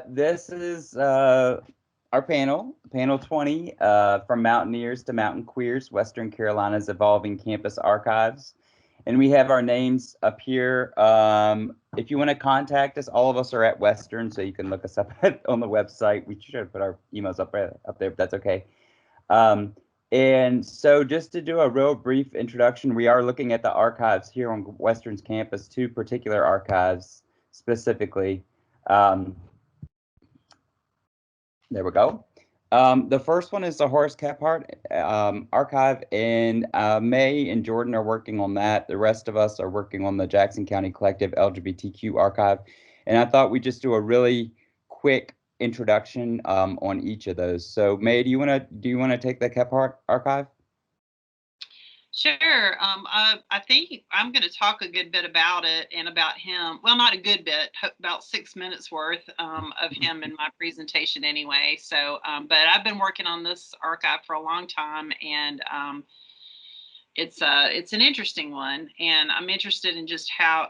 This is our panel 20, from Mountaineers to Mountain Queers, Western Carolina's Evolving Campus Archives. And we have our names up here. If you want to contact us, all of us are at Western, so you can look us up on the website. We should have put our emails up there, but that's okay. And so just to do a real brief introduction, we are looking at the archives here on Western's campus, two particular archives specifically. There we go. The first one is the Horace Kephart archive, and May and Jordan are working on that. The rest of us are working on the Jackson County Collective LGBTQ archive. And I thought we'd just do a really quick introduction on each of those. So May, do you want to take the Kephart archive? Sure. I think I'm going to talk a good bit about it and about him. Well, not a good bit, about 6 minutes worth of him in my presentation anyway. So, but I've been working on this archive for a long time, and it's an interesting one, and I'm interested in just how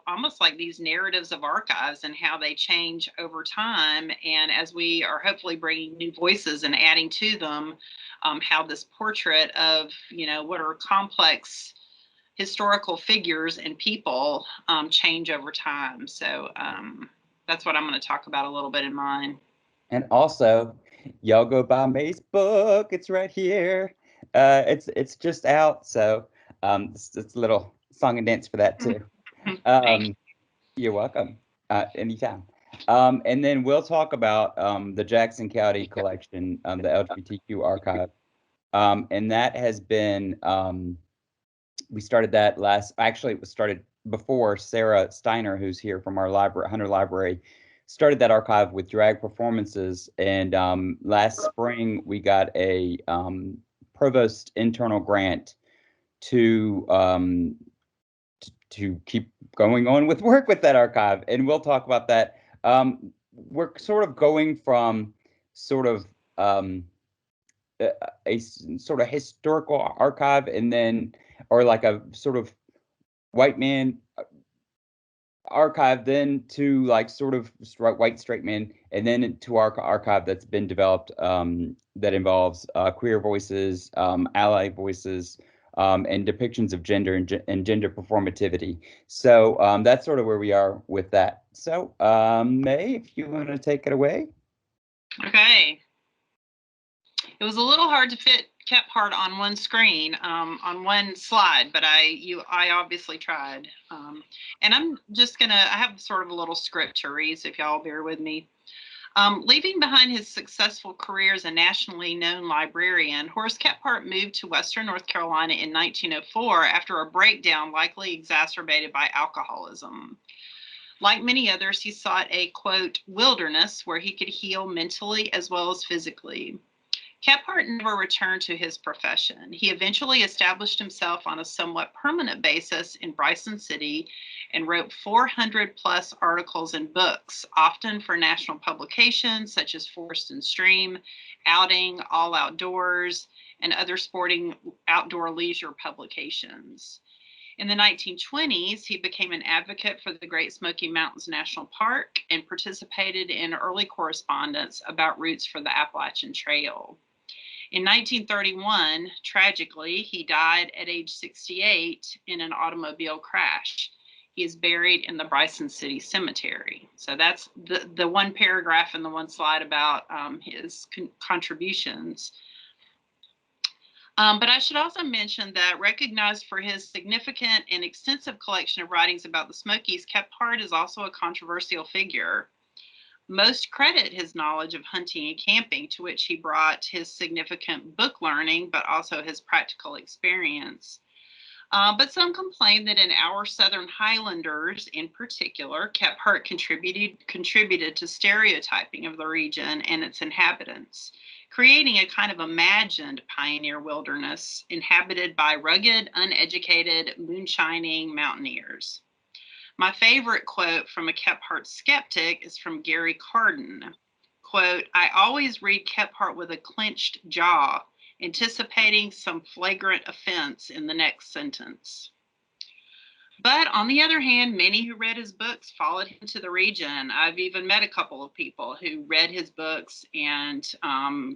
almost like these narratives of archives and how they change over time, and as we are hopefully bringing new voices and adding to them, how this portrait of what are complex historical figures and people change over time. So that's what I'm going to talk about a little bit in mine. And also, y'all go buy May's book. It's right here. It's just out, so it's a little song and dance for that too. You're welcome. Anytime. And then we'll talk about the Jackson County collection, the LGBTQ archive, and that has been we started that actually it was started before Sarah Steiner, who's here from our library, Hunter Library, started that archive with drag performances. And last spring we got a provost internal grant to keep going on with work with that archive, and we'll talk about that. We're sort of going from sort of a sort of historical archive, and then or like a sort of white man archive, then to like sort of white straight man, and then to our archive that's been developed that involves queer voices, ally voices, and depictions of gender and gender performativity. So that's sort of where we are with that. So May, if you want to take it away. Okay. It was a little hard to fit Kephart on one screen, on one slide, but I obviously tried. And I'm just I have sort of a little script to read, so if y'all bear with me. Leaving behind his successful career as a nationally known librarian, Horace Kephart moved to Western North Carolina in 1904 after a breakdown likely exacerbated by alcoholism. Like many others, he sought a, quote, wilderness where he could heal mentally as well as physically. Kephart never returned to his profession. He eventually established himself on a somewhat permanent basis in Bryson City and wrote 400 plus articles and books, often for national publications such as Forest and Stream, Outing, All Outdoors, and other sporting outdoor leisure publications. In the 1920s, he became an advocate for the Great Smoky Mountains National Park and participated in early correspondence about routes for the Appalachian Trail. In 1931, tragically, he died at age 68 in an automobile crash. He is buried in the Bryson City Cemetery. So that's the one paragraph in the one slide about his contributions. But I should also mention that, recognized for his significant and extensive collection of writings about the Smokies, Kephart is also a controversial figure. Most credit his knowledge of hunting and camping, to which he brought his significant book learning, but also his practical experience. But some complain that in Our Southern Highlanders, in particular, Kephart contributed to stereotyping of the region and its inhabitants, creating a kind of imagined pioneer wilderness inhabited by rugged, uneducated, moonshining mountaineers. My favorite quote from a Kephart skeptic is from Gary Carden. Quote, I always read Kephart with a clenched jaw, anticipating some flagrant offense in the next sentence. But on the other hand, many who read his books followed him to the region. I've even met a couple of people who read his books and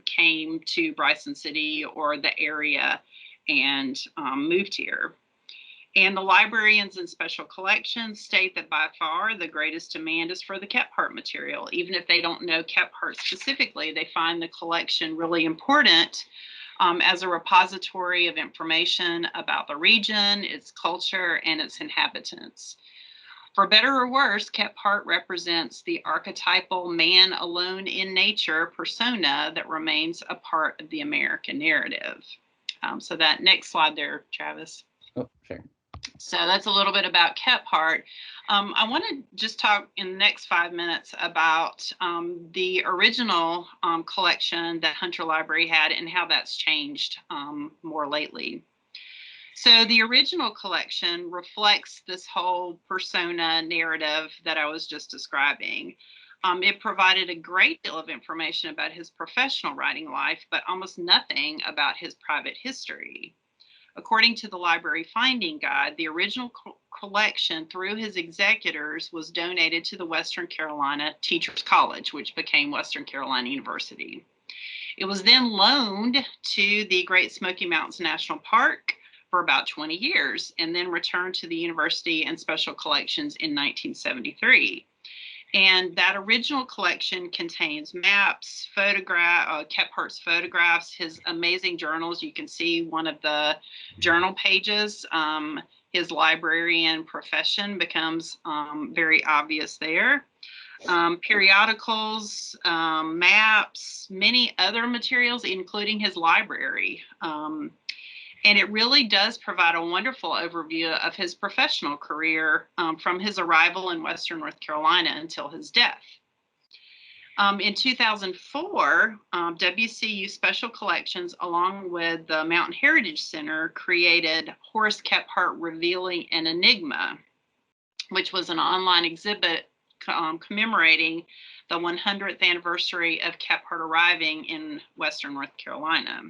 came to Bryson City or the area and moved here. And the librarians and special collections state that by far the greatest demand is for the Kephart material. Even if they don't know Kephart specifically, they find the collection really important as a repository of information about the region, its culture, and its inhabitants. For better or worse, Kephart represents the archetypal man alone in nature persona that remains a part of the American narrative. So that next slide there, Travis. Oh, sure. So that's a little bit about Kephart. I want to just talk in the next 5 minutes about the original collection that Hunter Library had and how that's changed more lately. So the original collection reflects this whole persona narrative that I was just describing. It provided a great deal of information about his professional writing life, but almost nothing about his private history. According to the Library Finding Guide, the original collection through his executors was donated to the Western Carolina Teachers College, which became Western Carolina University. It was then loaned to the Great Smoky Mountains National Park for about 20 years and then returned to the university and special collections in 1973. And that original collection contains maps, Kephart's photographs, his amazing journals. You can see one of the journal pages. His librarian profession becomes very obvious there. Periodicals, maps, many other materials, including his library. And it really does provide a wonderful overview of his professional career from his arrival in Western North Carolina until his death. In 2004, WCU Special Collections, along with the Mountain Heritage Center, created Horace Kephart Revealing an Enigma, which was an online exhibit commemorating the 100th anniversary of Kephart arriving in Western North Carolina.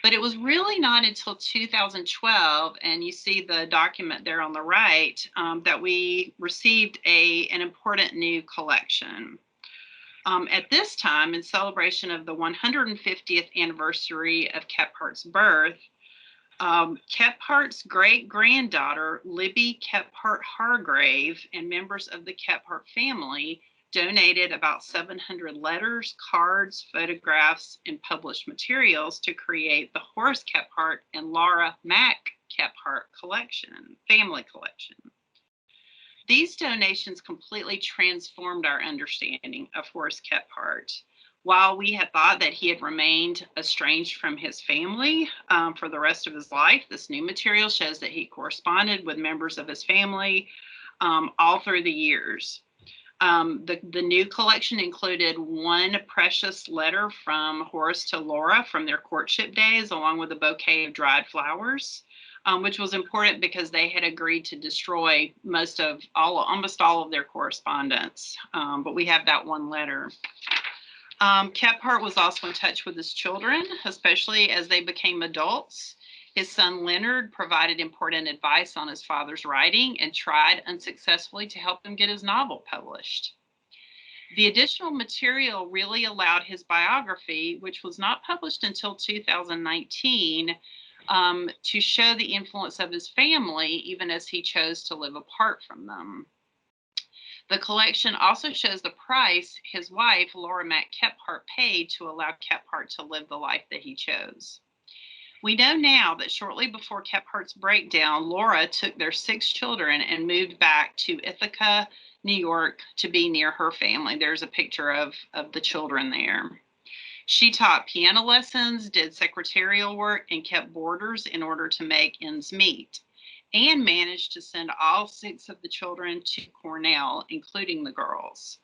But it was really not until 2012, and you see the document there on the right, that we received an important new collection. At this time, in celebration of the 150th anniversary of Kephart's birth, Kephart's great-granddaughter, Libby Kephart Hargrave, and members of the Kephart family donated about 700 letters, cards, photographs, and published materials to create the Horace Kephart and Laura Mack Kephart family collection. These donations completely transformed our understanding of Horace Kephart. While we had thought that he had remained estranged from his family for the rest of his life, this new material shows that he corresponded with members of his family all through the years. The new collection included one precious letter from Horace to Laura from their courtship days, along with a bouquet of dried flowers, which was important because they had agreed to destroy almost all of their correspondence. But we have that one letter. Kephart was also in touch with his children, especially as they became adults. His son Leonard provided important advice on his father's writing and tried unsuccessfully to help him get his novel published. The additional material really allowed his biography, which was not published until 2019, to show the influence of his family, even as he chose to live apart from them. The collection also shows the price his wife, Laura Mack Kephart, paid to allow Kephart to live the life that he chose. We know now that shortly before Kephart's breakdown, Laura took their 6 children and moved back to Ithaca, New York, to be near her family. There's a picture of the children there. She taught piano lessons, did secretarial work, and kept boarders in order to make ends meet, and managed to send all 6 of the children to Cornell, including the girls.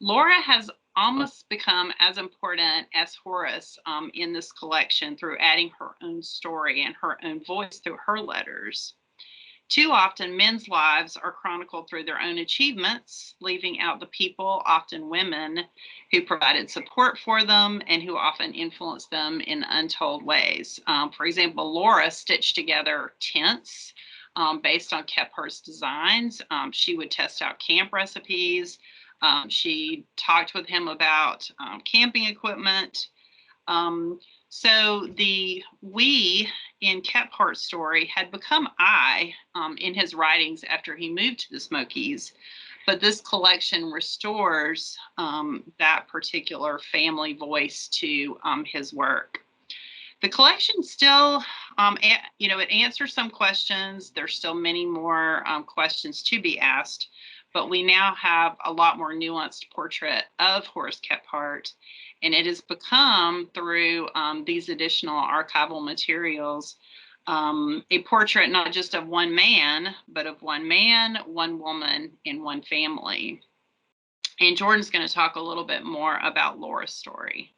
Laura has almost become as important as Horace in this collection through adding her own story and her own voice through her letters. Too often, men's lives are chronicled through their own achievements, leaving out the people, often women, who provided support for them and who often influenced them in untold ways. For example, Laura stitched together tents based on Kephart's designs. She would test out camp recipes. She talked with him about camping equipment. So the we in Kephart's story had become I in his writings after he moved to the Smokies. But this collection restores that particular family voice to his work. The collection still, it answers some questions. There's still many more questions to be asked, but we now have a lot more nuanced portrait of Horace Kephart, and it has become, through these additional archival materials, a portrait not just of one man, but of one man, one woman, and one family. And Jordan's going to talk a little bit more about Laura's story.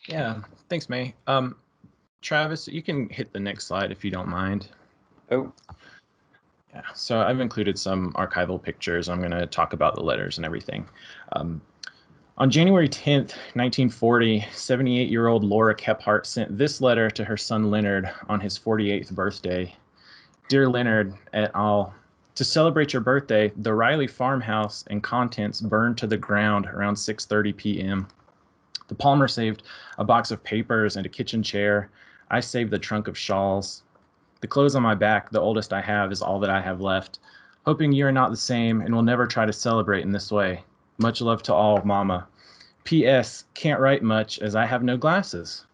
Yeah, thanks, May. Travis, you can hit the next slide if you don't mind. Oh. Yeah, so I've included some archival pictures. I'm going to talk about the letters and everything. On January 10th, 1940, 78-year-old Laura Kephart sent this letter to her son Leonard on his 48th birthday. Dear Leonard et al., to celebrate your birthday, the Riley farmhouse and contents burned to the ground around 6:30 p.m. The Palmer saved a box of papers and a kitchen chair. I saved the trunk of shawls. The clothes on my back, the oldest I have, is all that I have left. Hoping you are not the same and will never try to celebrate in this way. Much love to all, Mama. P.S. Can't write much as I have no glasses.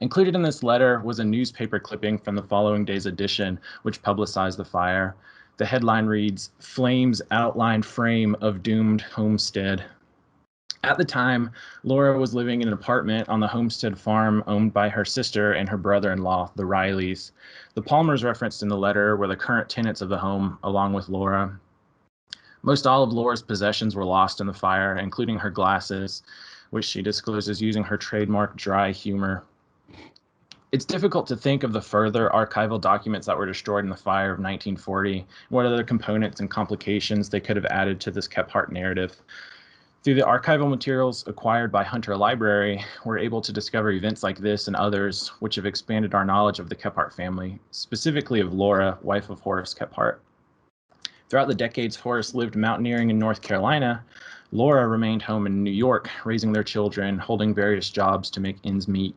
Included in this letter was a newspaper clipping from the following day's edition, which publicized the fire. The headline reads, "Flames Outline Frame of Doomed Homestead." At the time, Laura was living in an apartment on the homestead farm owned by her sister and her brother-in-law, the Rileys. The Palmers referenced in the letter were the current tenants of the home, along with Laura. Most all of Laura's possessions were lost in the fire, including her glasses, which she discloses using her trademark dry humor. It's difficult to think of the further archival documents that were destroyed in the fire of 1940, what other components and complications they could have added to this Kephart narrative. Through the archival materials acquired by Hunter Library, we're able to discover events like this and others, which have expanded our knowledge of the Kephart family, specifically of Laura, wife of Horace Kephart. Throughout the decades Horace lived mountaineering in North Carolina, Laura remained home in New York, raising their children, holding various jobs to make ends meet.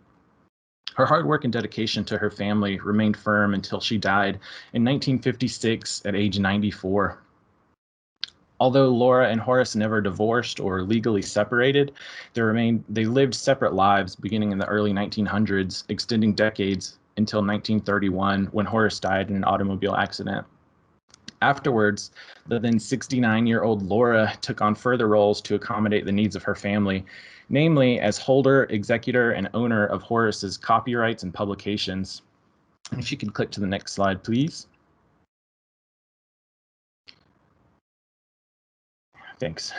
Her hard work and dedication to her family remained firm until she died in 1956 at age 94. Although Laura and Horace never divorced or legally separated, they lived separate lives beginning in the early 1900s, extending decades until 1931 when Horace died in an automobile accident. Afterwards, the then 69-year-old Laura took on further roles to accommodate the needs of her family, namely as holder, executor, and owner of Horace's copyrights and publications. And if you could click to the next slide, please. Thanks.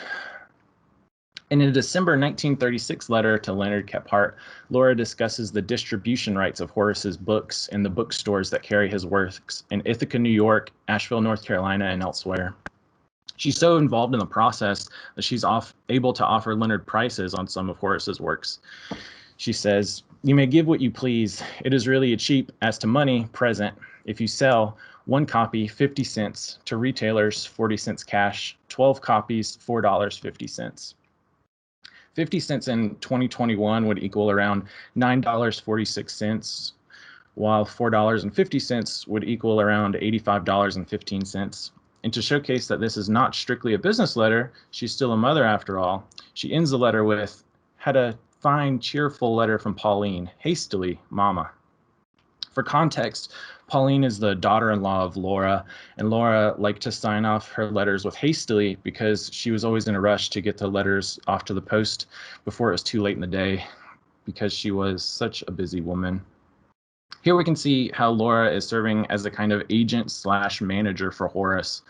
In a December 1936 letter to Leonard Kephart, Laura discusses the distribution rights of Horace's books in the bookstores that carry his works in Ithaca, New York, Asheville, North Carolina, and elsewhere. She's so involved in the process that she's able to offer Leonard prices on some of Horace's works. She says, "You may give what you please. It is really a cheap, as to money, present. If you sell, 1 copy, 50 cents, to retailers, 40 cents cash, 12 copies, $4.50. 50 cents in 2021 would equal around $9.46, while $4.50 would equal around $85.15. And to showcase that this is not strictly a business letter, she's still a mother after all, she ends the letter with, "Had a fine, cheerful letter from Pauline. Hastily, Mama." For context, Pauline is the daughter-in-law of Laura, and Laura liked to sign off her letters with hastily because she was always in a rush to get the letters off to the post before it was too late in the day, because she was such a busy woman. Here we can see how Laura is serving as a kind of agent slash manager for Horace.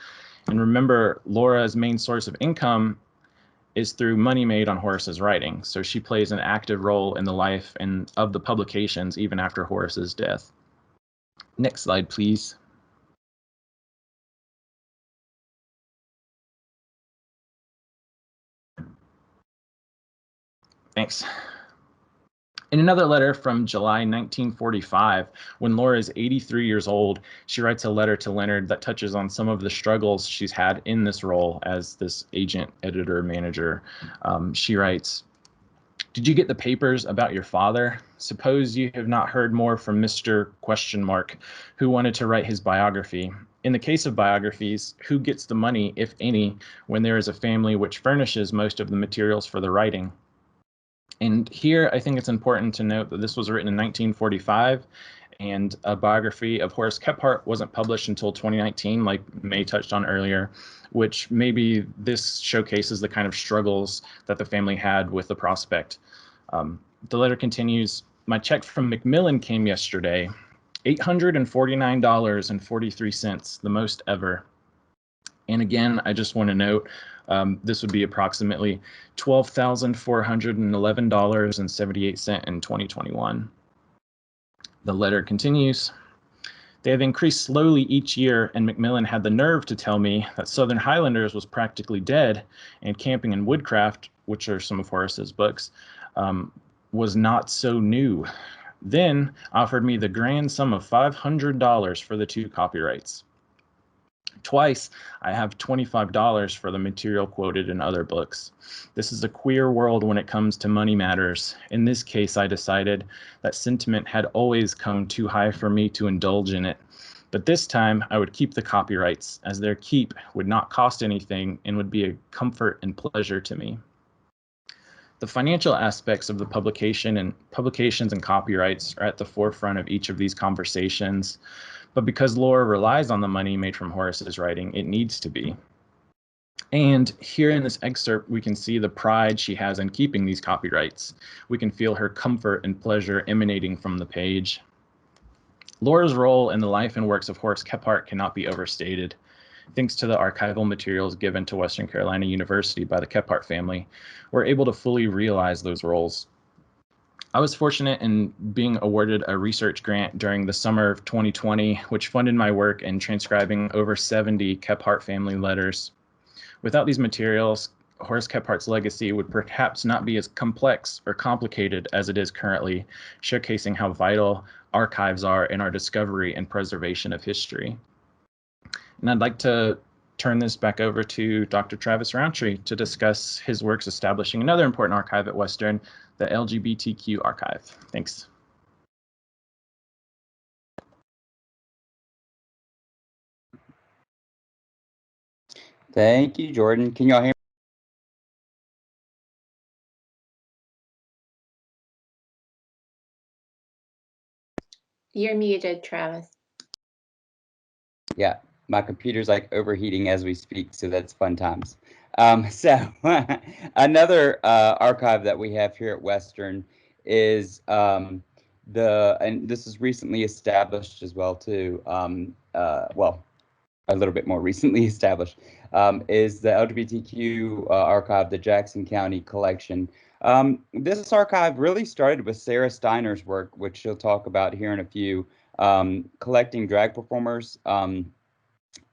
And remember, Laura's main source of income is through money made on Horace's writing. So she plays an active role in the life and of the publications even after Horace's death. Next slide, please. Thanks. In another letter from July 1945, when Laura is 83 years old, she writes a letter to Leonard that touches on some of the struggles she's had in this role as this agent, editor, manager. She writes, "Did you get the papers about your father? Suppose you have not heard more from Mr. Question Mark, who wanted to write his biography. In the case of biographies, who gets the money, if any, when there is a family which furnishes most of the materials for the writing?" And here, I think it's important to note that this was written in 1945, and a biography of Horace Kephart wasn't published until 2019, like May touched on earlier, which maybe this showcases the kind of struggles that the family had with the prospect. The letter continues, "My check from Macmillan came yesterday, $849.43, the most ever." And again, I just want to note, this would be approximately $12,411.78 in 2021. The letter continues, "They have increased slowly each year, and Macmillan had the nerve to tell me that Southern Highlanders was practically dead, and Camping and Woodcraft, which are some of Horace's books, was not so new. Then offered me the grand sum of $500 for the 2 copyrights. Twice, I have $25 for the material quoted in other books. This is a queer world when it comes to money matters. In this case, I decided that sentiment had always come too high for me to indulge in it. But this time, I would keep the copyrights, as their keep would not cost anything and would be a comfort and pleasure to me." The financial aspects of the publications and copyrights are at the forefront of each of these conversations. But because Laura relies on the money made from Horace's writing, it needs to be. And here in this excerpt, we can see the pride she has in keeping these copyrights. We can feel her comfort and pleasure emanating from the page. Laura's role in the life and works of Horace Kephart cannot be overstated. Thanks to the archival materials given to Western Carolina University by the Kephart family, we're able to fully realize those roles. I was fortunate in being awarded a research grant during the summer of 2020, which funded my work in transcribing over 70 Kephart family letters. Without these materials, Horace Kephart's legacy would perhaps not be as complex or complicated as it is currently, showcasing how vital archives are in our discovery and preservation of history. And I'd like to turn this back over to Dr. Travis Roundtree to discuss his works establishing another important archive at Western, the LGBTQ archive. Thanks. Thank you, Jordan. Can y'all hear me? You're muted, Travis. Yeah, my computer's like overheating as we speak, so that's fun times. So another archive that we have here at Western is and this is recently established as well too. Well, a little bit more recently established, is the LGBTQ archive, the Jackson County Collection. This archive really started with Sarah Steiner's work, which she'll talk about here in a few, collecting drag performers,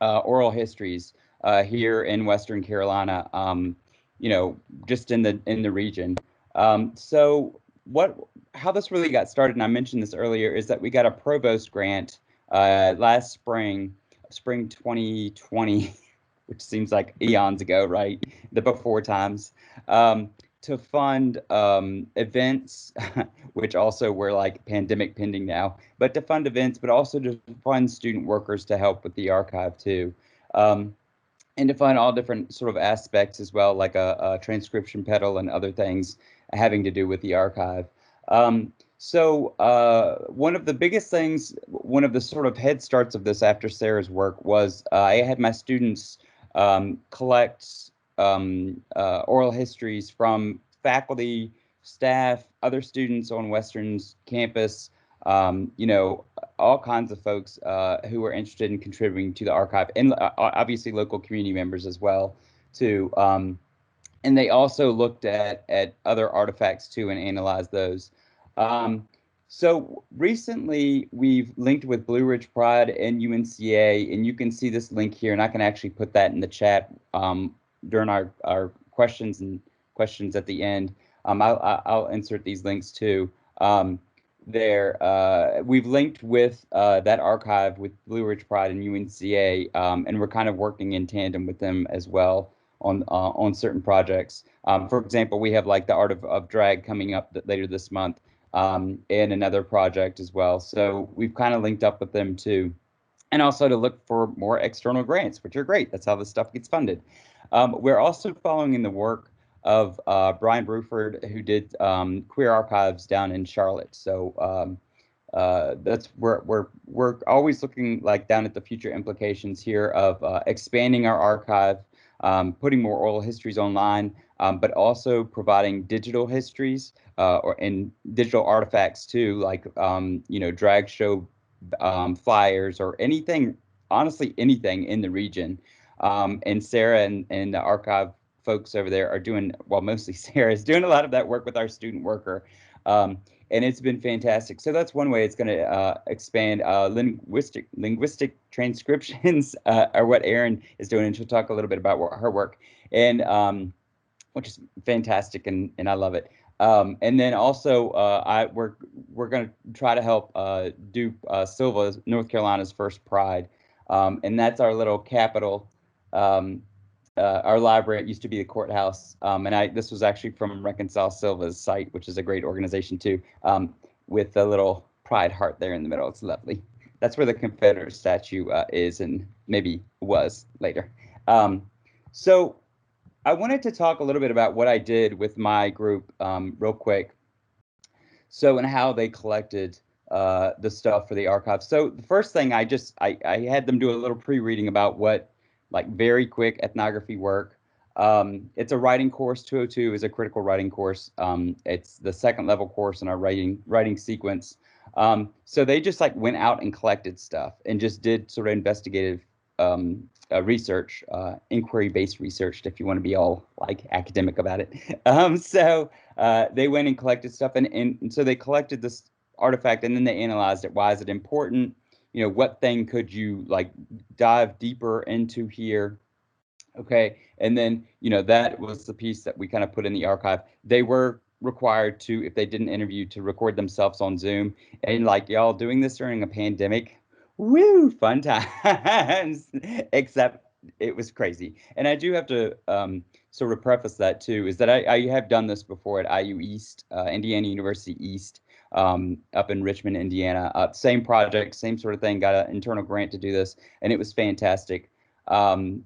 oral histories here in Western Carolina, you know, just in the region. So how this really got started, and I mentioned this earlier, is that we got a provost grant last spring 2020, which seems like eons ago, right? The before times, to fund events, which also were like pandemic pending now, but to fund events, but also to fund student workers to help with the archive too. And to fund all different sort of aspects as well, like a transcription pedal and other things having to do with the archive. So one of the biggest things, one of the sort of head starts of this after Sarah's work was I had my students collect oral histories from faculty, staff, other students on Western's campus, you know, all kinds of folks who were interested in contributing to the archive, and obviously local community members as well too. And they also looked at other artifacts too and analyzed those. So recently we've linked with Blue Ridge Pride and UNCA, and you can see this link here, and I can actually put that in the chat during our questions at the end. I'll insert these links too. We've linked with that archive with Blue Ridge Pride and UNCA, and we're kind of working in tandem with them as well on certain projects. For example, we have like the Art of Drag coming up later this month, and another project as well. So we've kind of linked up with them too, and also to look for more external grants, which are great. That's how this stuff gets funded. We're also following in the work of Brian Bruford, who did Queer Archives down in Charlotte. So that's we're always looking like down at the future implications here of expanding our archive, putting more oral histories online, but also providing digital histories and digital artifacts too, like drag show flyers or anything, honestly anything in the region. And Sarah and the archive folks over there are doing, well, mostly Sarah is doing a lot of that work with our student worker. And it's been fantastic. So that's one way it's going to expand linguistic transcriptions are what Erin is doing, and she'll talk a little bit about her work, and which is fantastic, and I love it. And then also we're going to try to help do Sylva, North Carolina's first Pride, and that's our little capital. Our library, it used to be the courthouse, and this was actually from Reconcile Silva's site, which is a great organization too, with a little pride heart there in the middle. It's lovely. That's where the Confederate statue is, and maybe was later. So I wanted to talk a little bit about what I did with my group real quick. So, and how they collected the stuff for the archive. So the first thing I had them do a little pre-reading about what, like, very quick ethnography work. It's a writing course. 202 is a critical writing course. It's the second level course in our writing sequence. So they just like went out and collected stuff and just did sort of investigative research, inquiry-based research, if you want to be all like academic about it. So they went and collected stuff, and so they collected this artifact, and then they analyzed it. Why is it important? What thing could you like dive deeper into here? Okay, and then that was the piece that we kind of put in the archive. They were required to, if they did an interview, to record themselves on Zoom, and like y'all doing this during a pandemic, woo, fun times. Except it was crazy, and I do have to sort of preface that too, is that I have done this before at IU East, Indiana University East, up in Richmond, Indiana. Same project, same sort of thing. Got an internal grant to do this, and it was fantastic. And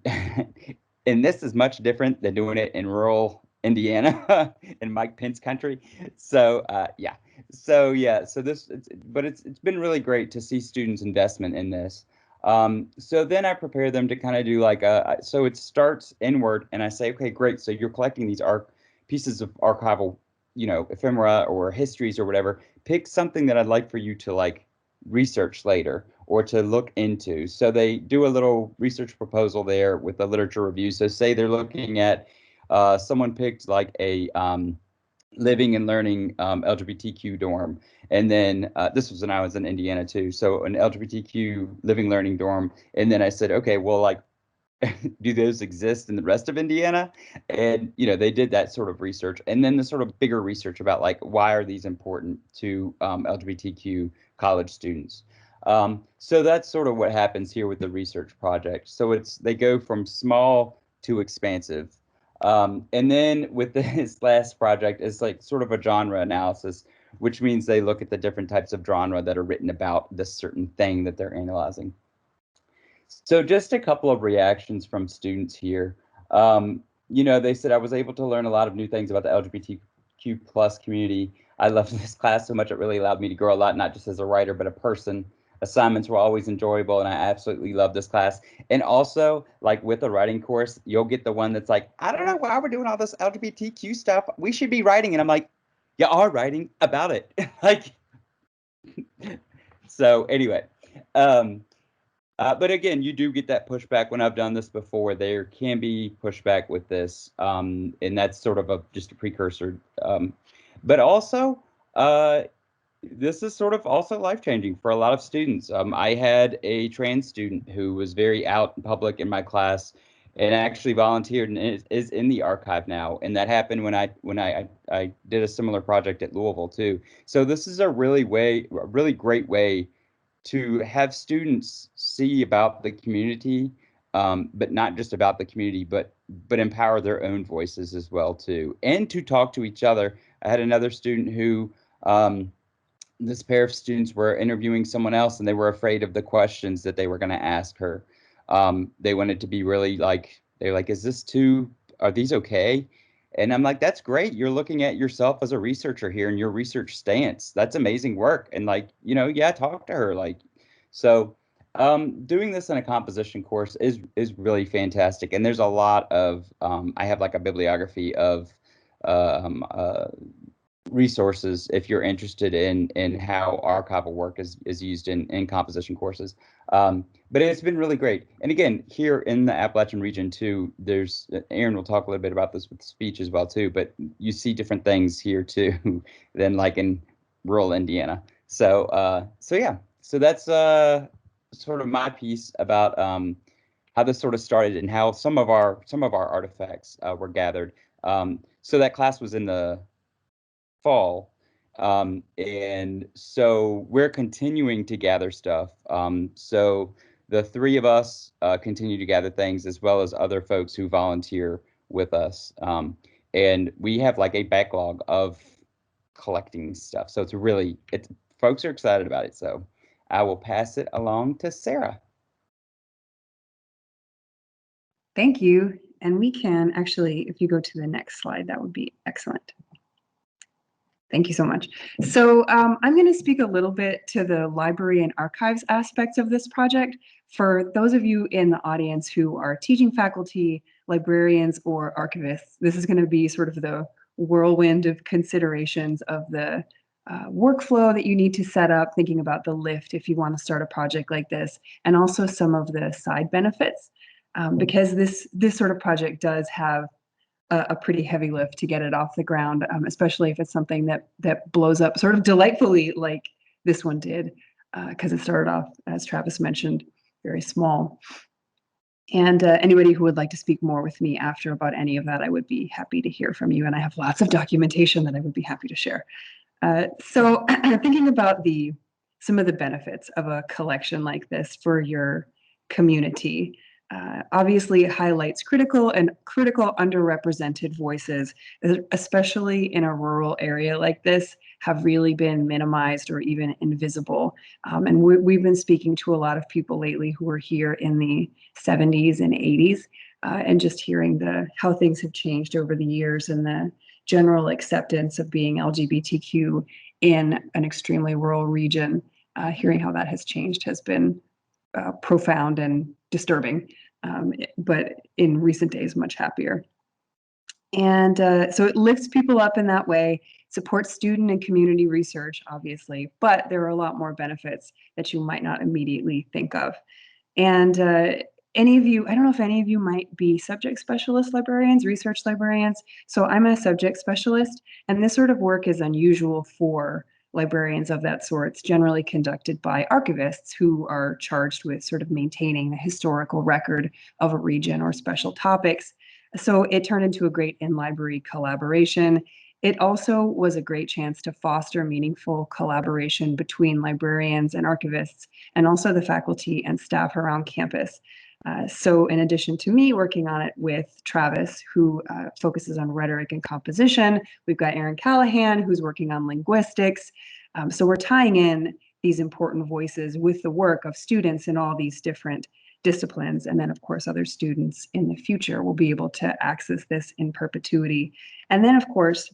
this is much different than doing it in rural Indiana in Mike Pence country. So yeah. So it's been really great to see students' investment in this. So then I prepare them to kind of do like so it starts inward, and I say, okay, great. So you're collecting these pieces of archival, ephemera or histories or whatever. Pick something that I'd like for you to like research later or to look into. So they do a little research proposal there with a literature review. So say they're looking at, someone picked like a living and learning LGBTQ dorm. And then this was when I was in Indiana too. So an LGBTQ living learning dorm. And then I said, okay, well, like, do those exist in the rest of Indiana? And they did that sort of research, and then the sort of bigger research about like why are these important to LGBTQ college students. So that's sort of what happens here with the research project. So they go from small to expansive, and then with this last project is like sort of a genre analysis, which means they look at the different types of genre that are written about this certain thing that they're analyzing. So just a couple of reactions from students here. They said, I was able to learn a lot of new things about the LGBTQ plus community. I loved this class so much, it really allowed me to grow a lot, not just as a writer, but a person. Assignments were always enjoyable, and I absolutely love this class. And also, like with a writing course, you'll get the one that's like, I don't know why we're doing all this LGBTQ stuff. We should be writing. And I'm like, you are writing about it. Like, so anyway. But again, you do get that pushback. When I've done this before, there can be pushback with this, and that's sort of just a precursor. But also, this is sort of also life-changing for a lot of students. I had a trans student who was very out in public in my class, and actually volunteered and is in the archive now. And that happened when I did a similar project at Louisville too. So this is a really great way to have students see about the community, but not just about the community, but empower their own voices as well too, and to talk to each other. I had another student who, this pair of students were interviewing someone else, and they were afraid of the questions that they were going to ask her. They wanted to be really like, they're like, are these okay? And I'm like, that's great. You're looking at yourself as a researcher here and your research stance. That's amazing work. And like, yeah, talk to her. Like, so doing this in a composition course is really fantastic. And there's a lot of, I have like a bibliography of um, uh, resources if you're interested in how archival work is used in composition courses. But it's been really great. And again, here in the Appalachian region too, there's, Aaron will talk a little bit about this with speech as well too, but you see different things here too than like in rural Indiana. So yeah, so that's sort of my piece about how this sort of started and how some of our artifacts were gathered. So that class was in the fall. And so we're continuing to gather stuff. So the three of us continue to gather things, as well as other folks who volunteer with us. And we have like a backlog of collecting stuff. So folks are excited about it. So I will pass it along to Sarah. Thank you. And we can actually, if you go to the next slide, that would be excellent. Thank you so much. So I'm going to speak a little bit to the library and archives aspects of this project. For those of you in the audience who are teaching faculty, librarians, or archivists, this is going to be sort of the whirlwind of considerations of the workflow that you need to set up, thinking about the lift if you want to start a project like this, and also some of the side benefits, because this sort of project does have a pretty heavy lift to get it off the ground, especially if it's something that blows up sort of delightfully like this one did, because it started off, as Travis mentioned, very small. And anybody who would like to speak more with me after about any of that, I would be happy to hear from you. And I have lots of documentation that I would be happy to share. So thinking about some of the benefits of a collection like this for your community. Obviously, it highlights critical underrepresented voices, especially in a rural area like this, have really been minimized or even invisible. And we've been speaking to a lot of people lately who were here in the 70s and 80s, and just hearing how things have changed over the years and the general acceptance of being LGBTQ in an extremely rural region. Hearing how that has changed has been profound and disturbing, but in recent days, much happier. And so it lifts people up in that way, supports student and community research, obviously, but there are a lot more benefits that you might not immediately think of. And any of you, I don't know if any of you might be subject specialist librarians, research librarians. So I'm a subject specialist, and this sort of work is unusual for librarians of that sort. It's generally conducted by archivists who are charged with sort of maintaining the historical record of a region or special topics. So it turned into a great in-library collaboration. It also was a great chance to foster meaningful collaboration between librarians and archivists, and also the faculty and staff around campus. So in addition to me working on it with Travis, who focuses on rhetoric and composition, we've got Aaron Callahan, who's working on linguistics. So we're tying in these important voices with the work of students in all these different disciplines. And then, of course, other students in the future will be able to access this in perpetuity. And then, of course,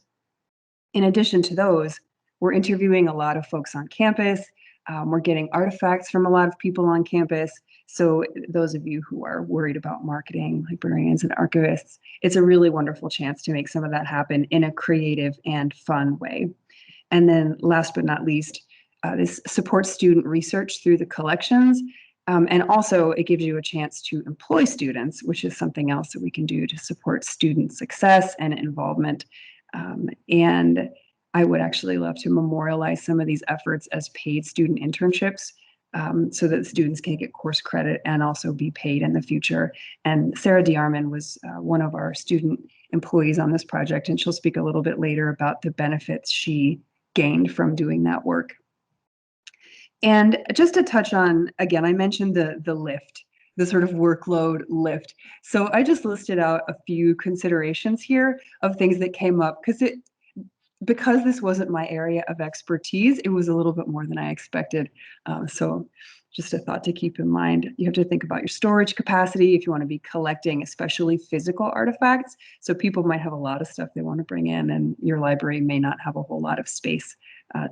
in addition to those, we're interviewing a lot of folks on campus. We're getting artifacts from a lot of people on campus. So those of you who are worried about marketing, librarians and archivists, it's a really wonderful chance to make some of that happen in a creative and fun way. And then last but not least, this supports student research through the collections. And also it gives you a chance to employ students, which is something else that we can do to support student success and involvement. And I would actually love to memorialize some of these efforts as paid student internships so that students can get course credit and also be paid in the future. And Sarah DeArmond was one of our student employees on this project, and she'll speak a little bit later about the benefits she gained from doing that work. And just to touch on, again, I mentioned the lift, the sort of workload lift. So I just listed out a few considerations here of things that came up because this wasn't my area of expertise, it was a little bit more than I expected. So just a thought to keep in mind. You have to think about your storage capacity if you want to be collecting, especially physical artifacts. So people might have a lot of stuff they want to bring in, and your library may not have a whole lot of space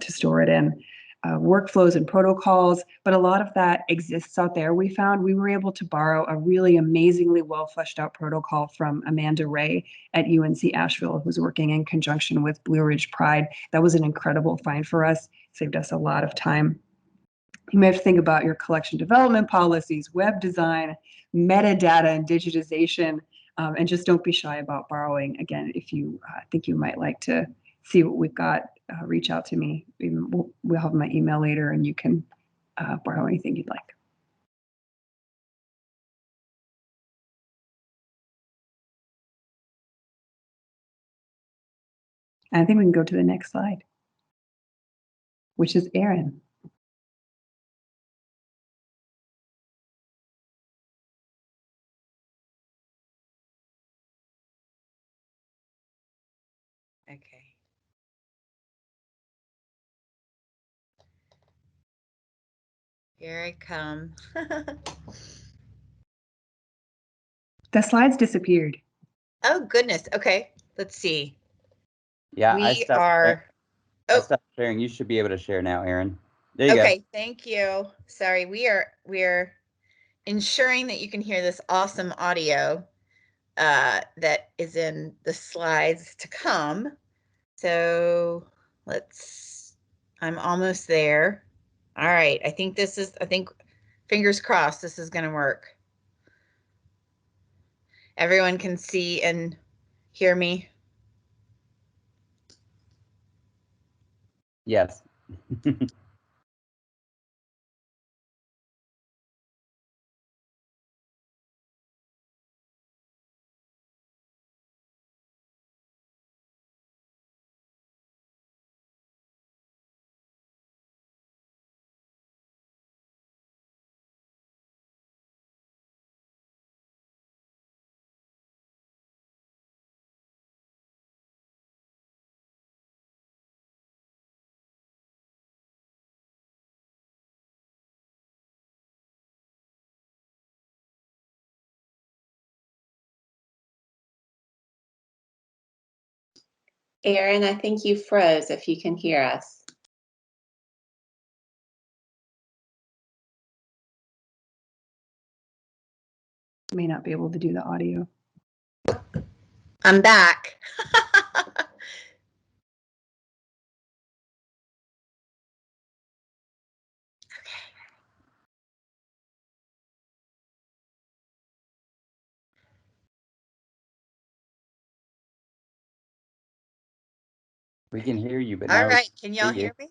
to store it in. Workflows and protocols, but a lot of that exists out there. We found we were able to borrow a really amazingly well fleshed out protocol from Amanda Ray at UNC Asheville, who's working in conjunction with Blue Ridge Pride. That was an incredible find for us, saved us a lot of time. You may have to think about your collection development policies, web design, metadata and digitization, and just don't be shy about borrowing. Again, if you think you might like to see what we've got, reach out to me. We'll have my email later, and you can borrow anything you'd like. And I think we can go to the next slide, which is Erin. Okay. Here I come. The slides disappeared. Oh, goodness. Okay. Let's see. Yeah, I stopped sharing. You should be able to share now, Aaron. There you go. Okay, thank you. Sorry, we are ensuring that you can hear this awesome audio that is in the slides to come. So I'm almost there. All right, I think fingers crossed, this is going to work. Everyone can see and hear me? Yes. Erin, I think you froze if you can hear us. May not be able to do the audio. I'm back. We can hear you, but All now right, can we y'all see you. hear me?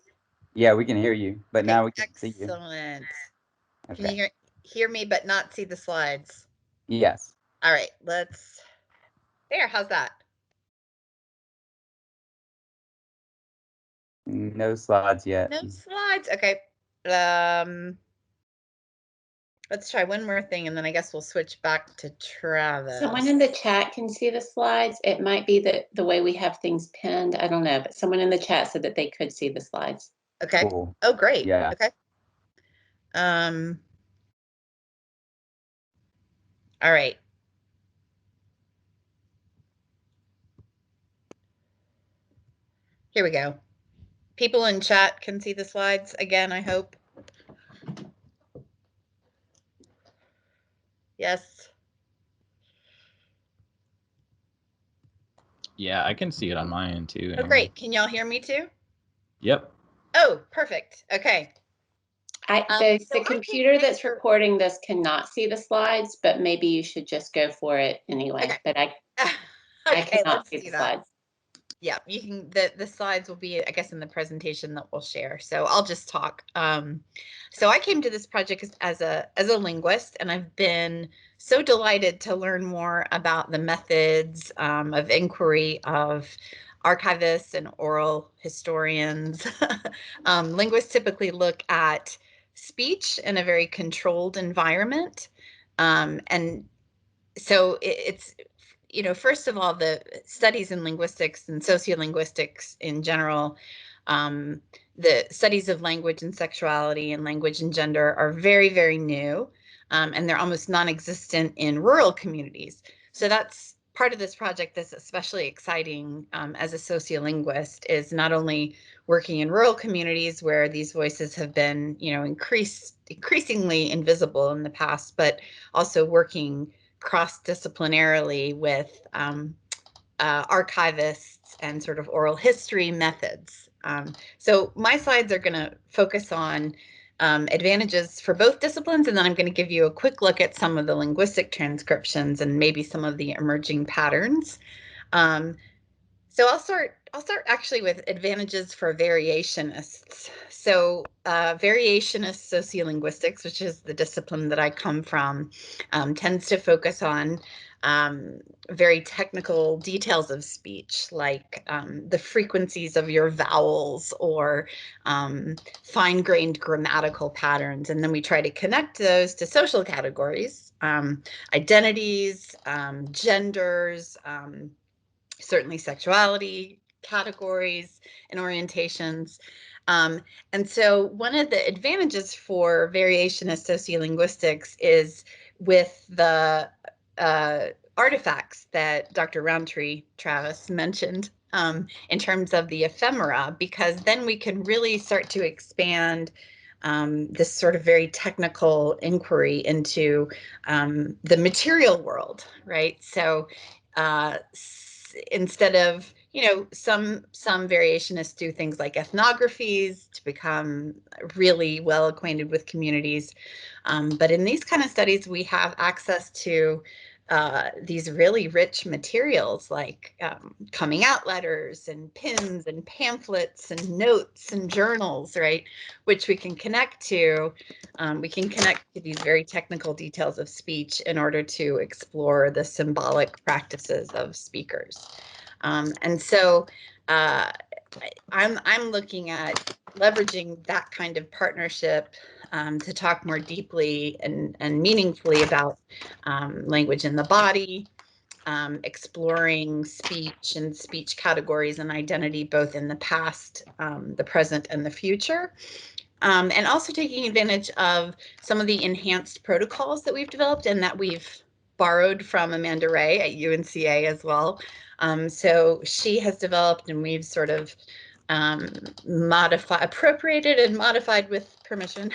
Yeah, we can hear you, but Okay, now we can see you. excellent. Okay. Can you hear me but not see the slides? Yes. All right, there, how's that? No slides yet. No slides, okay. Let's try one more thing, and then I guess we'll switch back to Travis. Someone in the chat can see the slides. It might be the way we have things pinned. I don't know, but someone in the chat said that they could see the slides. Okay. Cool. Oh, great. Yeah. Okay. All right. Here we go. People in chat can see the slides again, I hope. Yes. Yeah, I can see it on my end too. Oh, Aaron. great. Can y'all hear me too? Yep. Oh, perfect. Okay. The computer that's recording this cannot see the slides, but maybe you should just go for it anyway. Okay. But I Okay, cannot let's see do the that. slides. Yeah, you can, the slides will be, I guess, in the presentation that we'll share. So I'll just talk. So I came to this project as a linguist, and I've been so delighted to learn more about the methods of inquiry of archivists and oral historians. Linguists typically look at speech in a very controlled environment. And so it's, you know, first of all, the studies in linguistics and sociolinguistics in general, the studies of language and sexuality and language and gender are very, very new, and they're almost non-existent in rural communities. So that's part of this project that's especially exciting as a sociolinguist, is not only working in rural communities where these voices have been, you know, increasingly invisible in the past, but also working cross-disciplinarily with archivists and sort of oral history methods. So my slides are going to focus on advantages for both disciplines, and then I'm going to give you a quick look at some of the linguistic transcriptions and maybe some of the emerging patterns. So I'll start actually with advantages for variationists. So variationist sociolinguistics, which is the discipline that I come from, tends to focus on very technical details of speech, like the frequencies of your vowels or fine-grained grammatical patterns. And then we try to connect those to social categories, identities, genders, certainly sexuality categories and orientations. And so one of the advantages for variationist sociolinguistics is with the artifacts that Dr. Roundtree Travis mentioned in terms of the ephemera, because then we can really start to expand this sort of very technical inquiry into the material world, right? So instead of, you know, some variationists do things like ethnographies to become really well acquainted with communities. But in these kind of studies, we have access to these really rich materials like coming out letters and pins and pamphlets and notes and journals, right? Which we can connect to. We can connect to these very technical details of speech in order to explore the symbolic practices of speakers. And so I'm looking at leveraging that kind of partnership to talk more deeply and meaningfully about language in the body, exploring speech and speech categories and identity, both in the past, the present, and the future. And also taking advantage of some of the enhanced protocols that we've developed and that we've borrowed from Amanda Ray at UNCA as well. So she has developed, and we've sort of appropriated and modified with permission,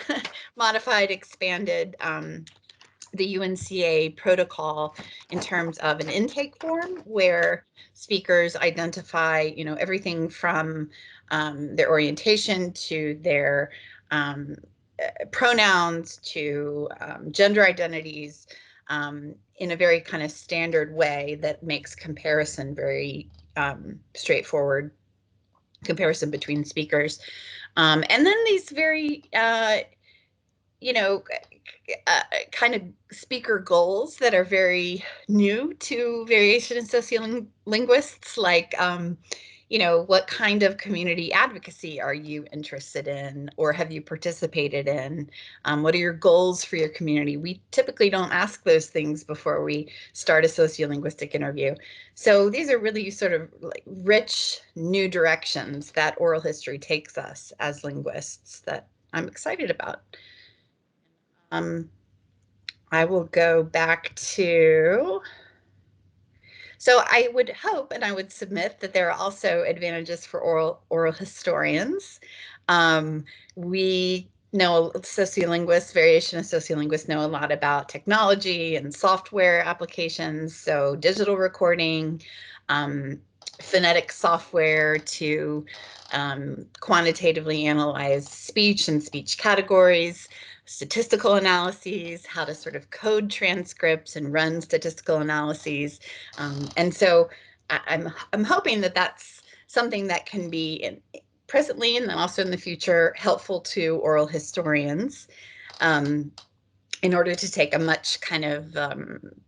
modified, expanded the UNCA protocol in terms of an intake form where speakers identify, you know, everything from their orientation to their pronouns to gender identities in a very kind of standard way that makes comparison very straightforward, comparison between speakers. And then these very, you know, kind of speaker goals that are very new to variation and sociolinguists, like, you know, what kind of community advocacy are you interested in or have you participated in? What are your goals for your community? We typically don't ask those things before we start a sociolinguistic interview. So these are really sort of like rich new directions that oral history takes us as linguists that I'm excited about. I will go back to, so I would hope and I would submit that there are also advantages for oral historians. We know, sociolinguists, variationist sociolinguists know a lot about technology and software applications, so digital recording, phonetic software to quantitatively analyze speech and speech categories, statistical analyses, how to sort of code transcripts and run statistical analyses. And so I'm hoping that that's something that can be presently and then also in the future helpful to oral historians in order to take a much kind of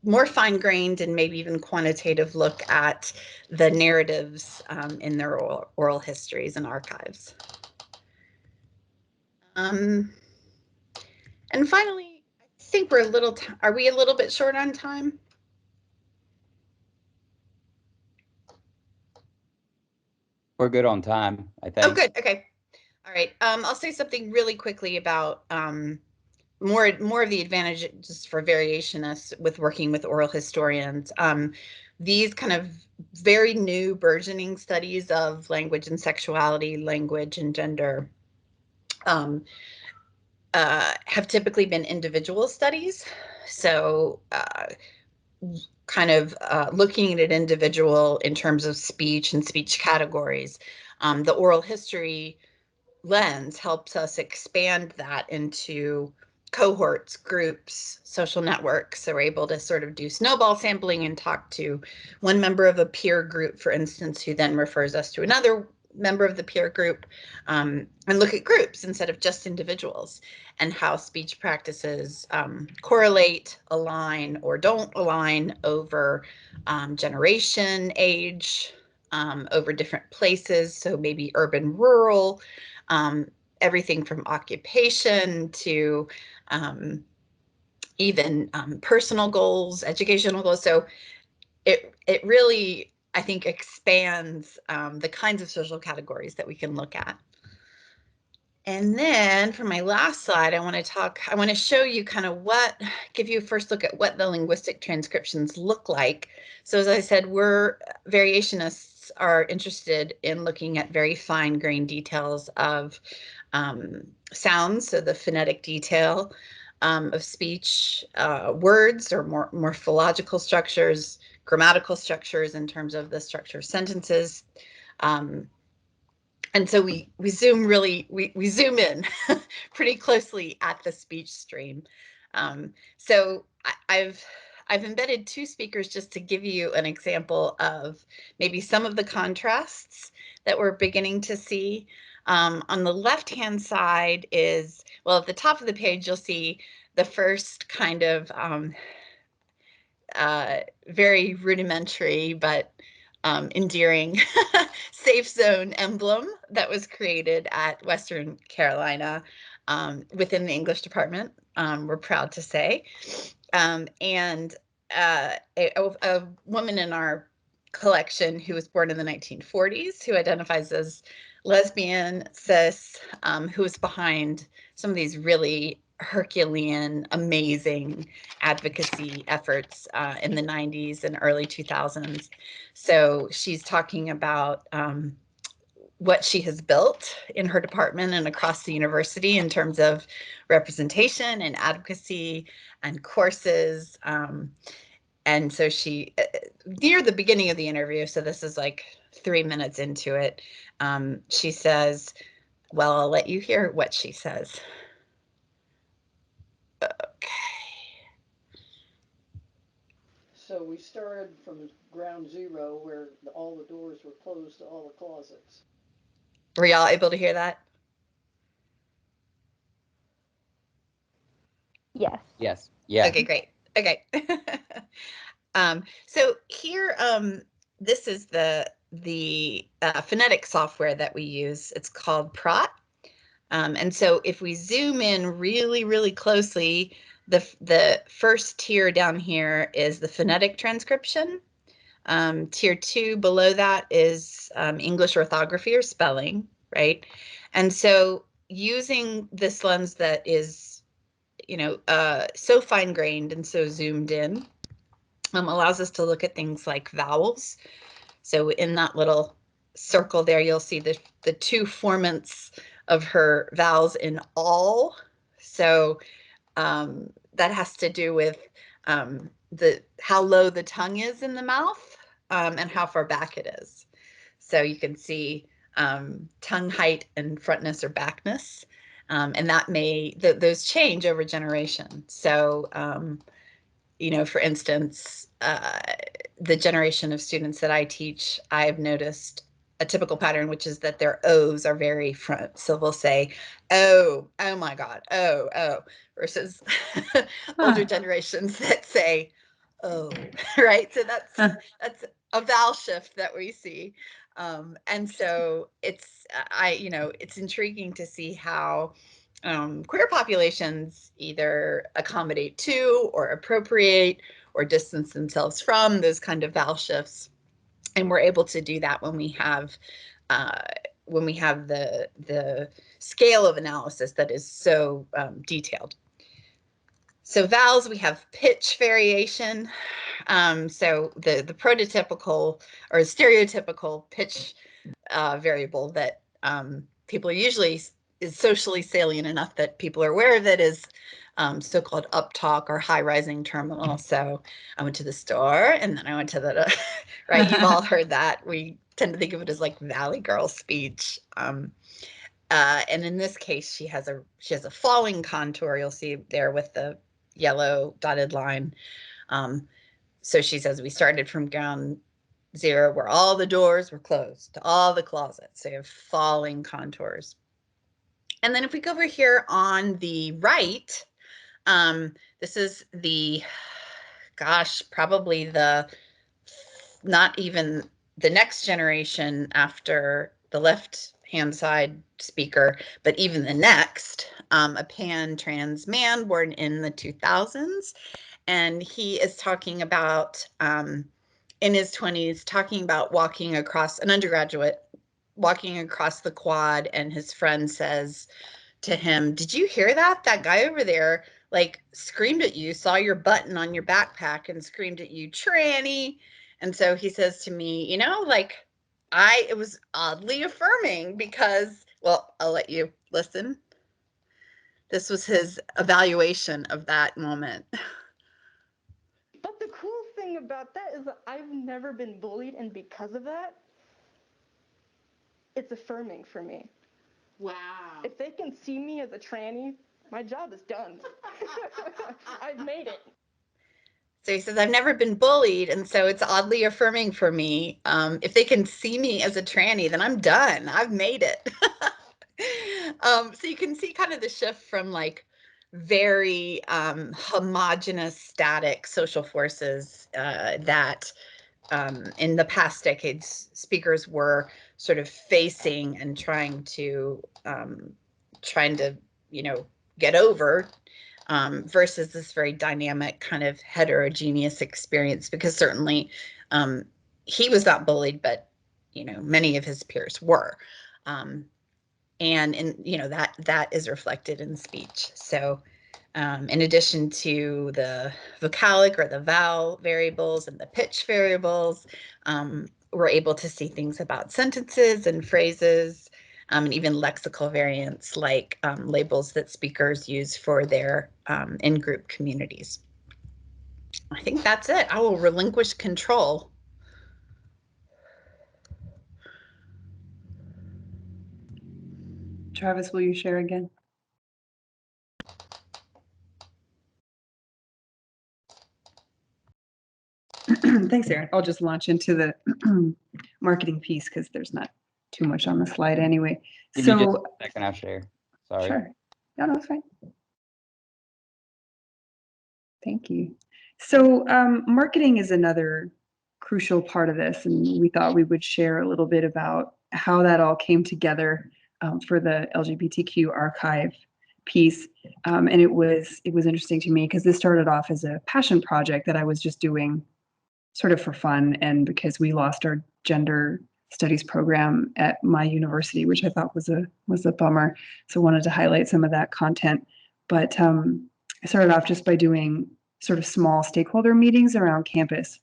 more fine-grained and maybe even quantitative look at the narratives in their oral histories and archives. And finally, I think we're are we a little bit short on time? We're good on time, I think. Oh, good. Okay. All right. I'll say something really quickly about more of the advantages for variationists with working with oral historians. These kind of very new burgeoning studies of language and sexuality, language and gender, have typically been individual studies. So kind of looking at an individual in terms of speech and speech categories. The oral history lens helps us expand that into cohorts, groups, social networks. So we're able to sort of do snowball sampling and talk to one member of a peer group, for instance, who then refers us to another member of the peer group, and look at groups instead of just individuals, and how speech practices correlate, align, or don't align over generation, age, over different places. So maybe urban, rural, everything from occupation to even personal goals, educational goals. So it really, I think, expands the kinds of social categories that we can look at. And then for my last slide, I want to show you kind of give you a first look at what the linguistic transcriptions look like. So as I said, variationists are interested in looking at very fine-grained details of sounds, so the phonetic detail of speech, words or morphological structures, grammatical structures in terms of the structure of sentences. And so we zoom in pretty closely at the speech stream. So I've embedded two speakers just to give you an example of maybe some of the contrasts that we're beginning to see. On the left-hand side is, well, at the top of the page, you'll see the first kind of very rudimentary but endearing safe zone emblem that was created at Western Carolina within the English department, we're proud to say. And a woman in our collection who was born in the 1940s, who identifies as lesbian, cis, who was behind some of these really Herculean, amazing advocacy efforts in the 90s and early 2000s. So she's talking about what she has built in her department and across the university in terms of representation and advocacy and courses. And so she, near the beginning of the interview, so this is like 3 minutes into it, she says, well, I'll let you hear what she says. Okay. So we started from ground zero where all the doors were closed to all the closets. Were y'all able to hear that? Yes. Yes. Yeah. Okay, great. Okay. So here, this is the phonetic software that we use. It's called PROT. And so if we zoom in really, really closely, the first tier down here is the phonetic transcription. Tier 2 below that is English orthography or spelling, right? And so using this lens that is, so fine-grained and so zoomed in, allows us to look at things like vowels. So in that little circle there, you'll see the two formants of her vowels in all. So that has to do with how low the tongue is in the mouth and how far back it is. So you can see tongue height and frontness or backness, and those change over generation. So for instance, the generation of students that I teach, I've noticed a typical pattern, which is that their O's are very front. So they'll say, oh my God, oh, versus older generations that say, oh, right? So that's a vowel shift that we see. And so it's, it's intriguing to see how queer populations either accommodate to or appropriate or distance themselves from those kind of vowel shifts. And we're able to do that when we have the scale of analysis that is so detailed. So vowels, we have pitch variation. So the prototypical or stereotypical pitch variable that people are usually is socially salient enough that people are aware of it is so-called uptalk or high-rising terminal. So I went to the store and then I went to the, right, you've all heard that. We tend to think of it as like Valley Girl speech. And in this case, she has a falling contour. You'll see there with the yellow dotted line. So she says, we started from ground zero where all the doors were closed to all the closets. So you have falling contours. And then if we go over here on the right, this is probably not even the next generation after the left-hand side speaker, but even the next, a pan-trans man born in the 2000s. And he is talking about, in his 20s, talking about walking across, an undergraduate, walking across the quad, and his friend says to him, did you hear that? That guy over there, like, screamed at you, saw your button on your backpack and screamed at you, tranny. And so he says to me, like, it was oddly affirming because, well, I'll let you listen. This was his evaluation of that moment. But the cool thing about that is that I've never been bullied, and because of that, it's affirming for me. Wow. If they can see me as a tranny, my job is done. I've made it. So he says, I've never been bullied, and so it's oddly affirming for me. If they can see me as a tranny, then I'm done. I've made it. So you can see kind of the shift from like very homogenous, static social forces that in the past decades, speakers were sort of facing and trying to get over, versus this very dynamic kind of heterogeneous experience. Because certainly he was not bullied, but many of his peers were, and that is reflected in speech. So in addition to the vocalic or the vowel variables and the pitch variables, we're able to see things about sentences and phrases, and even lexical variants like labels that speakers use for their in-group communities. I think that's it. I will relinquish control. Travis, will you share again? Thanks, Erin. I'll just launch into the marketing piece because there's not too much on the slide anyway. Give me just a second, I'll share. Sorry. Sure. No, it's fine. Thank you. So marketing is another crucial part of this, and we thought we would share a little bit about how that all came together for the LGBTQ archive piece. And it was interesting to me because this started off as a passion project that I was just doing sort of for fun, and because we lost our gender studies program at my university, which I thought was a bummer. So I wanted to highlight some of that content. But I started off just by doing sort of small stakeholder meetings around campus.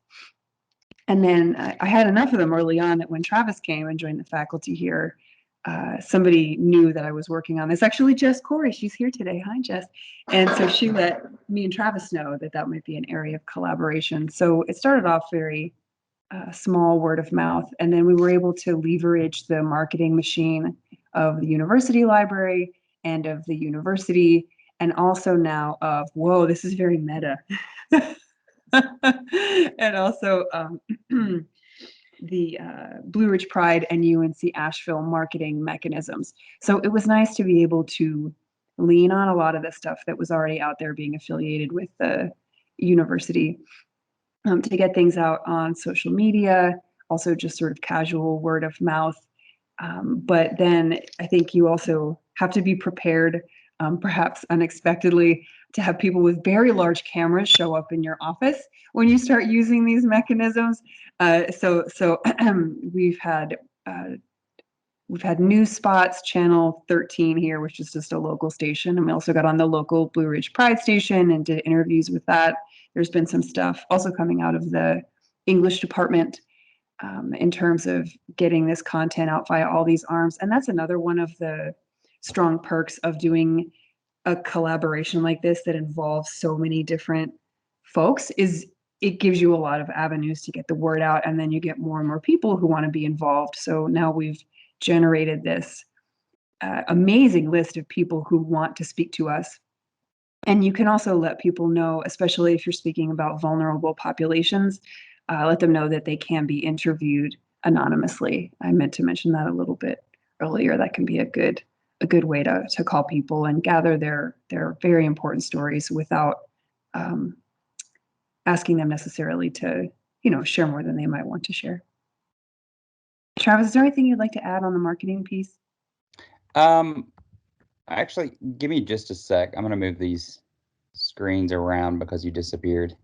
And then I had enough of them early on that when Travis came and joined the faculty here, somebody knew that I was working on this. Actually, Jess Corey, she's here today. Hi, Jess. And so she let me and Travis know that that might be an area of collaboration. So it started off very small, word of mouth. And then we were able to leverage the marketing machine of the university library and of the university, and also now of, whoa, this is very meta. And also Blue Ridge Pride and UNC Asheville marketing mechanisms. So it was nice to be able to lean on a lot of the stuff that was already out there being affiliated with the university, to get things out on social media, also just sort of casual word of mouth. But then I think you also have to be prepared, perhaps unexpectedly, to have people with very large cameras show up in your office when you start using these mechanisms. So we've had News Spots, Channel 13 here, which is just a local station. And we also got on the local Blue Ridge Pride station and did interviews with that. There's been some stuff also coming out of the English department, in terms of getting this content out via all these arms. And that's another one of the strong perks of doing a collaboration like this that involves so many different folks, is it gives you a lot of avenues to get the word out, and then you get more and more people who want to be involved. So now we've generated this amazing list of people who want to speak to us. And you can also let people know, especially if you're speaking about vulnerable populations, let them know that they can be interviewed anonymously. I meant to mention that a little bit earlier. That can be a good way to call people and gather their very important stories without asking them necessarily to, share more than they might want to share. Travis, is there anything you'd like to add on the marketing piece? Actually, give me just a sec. I'm going to move these screens around because you disappeared.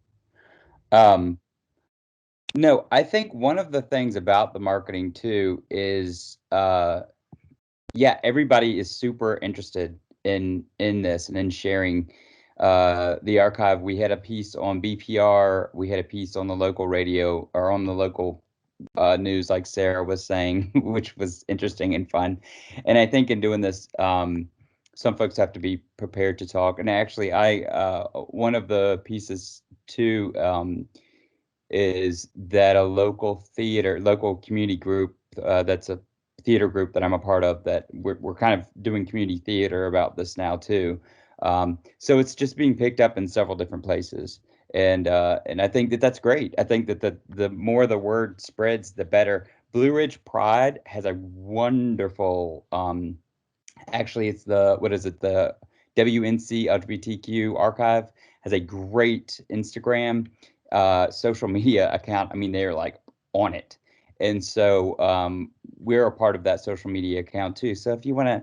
No, I think one of the things about the marketing too is, yeah, everybody is super interested in this and in sharing the archive. We had a piece on BPR. We had a piece on the local radio, or on the local news, like Sarah was saying, which was interesting and fun. And I think in doing this, some folks have to be prepared to talk. And actually, one of the pieces too, is that a local community group, that's a theater group that I'm a part of, that we're kind of doing community theater about this now too. So it's just being picked up in several different places. And I think that's great. I think that the more the word spreads, the better. Blue Ridge Pride has a wonderful, actually it's the WNC LGBTQ archive has a great Instagram, social media account. I mean, they're like on it. And so we're a part of that social media account too. So if you want to,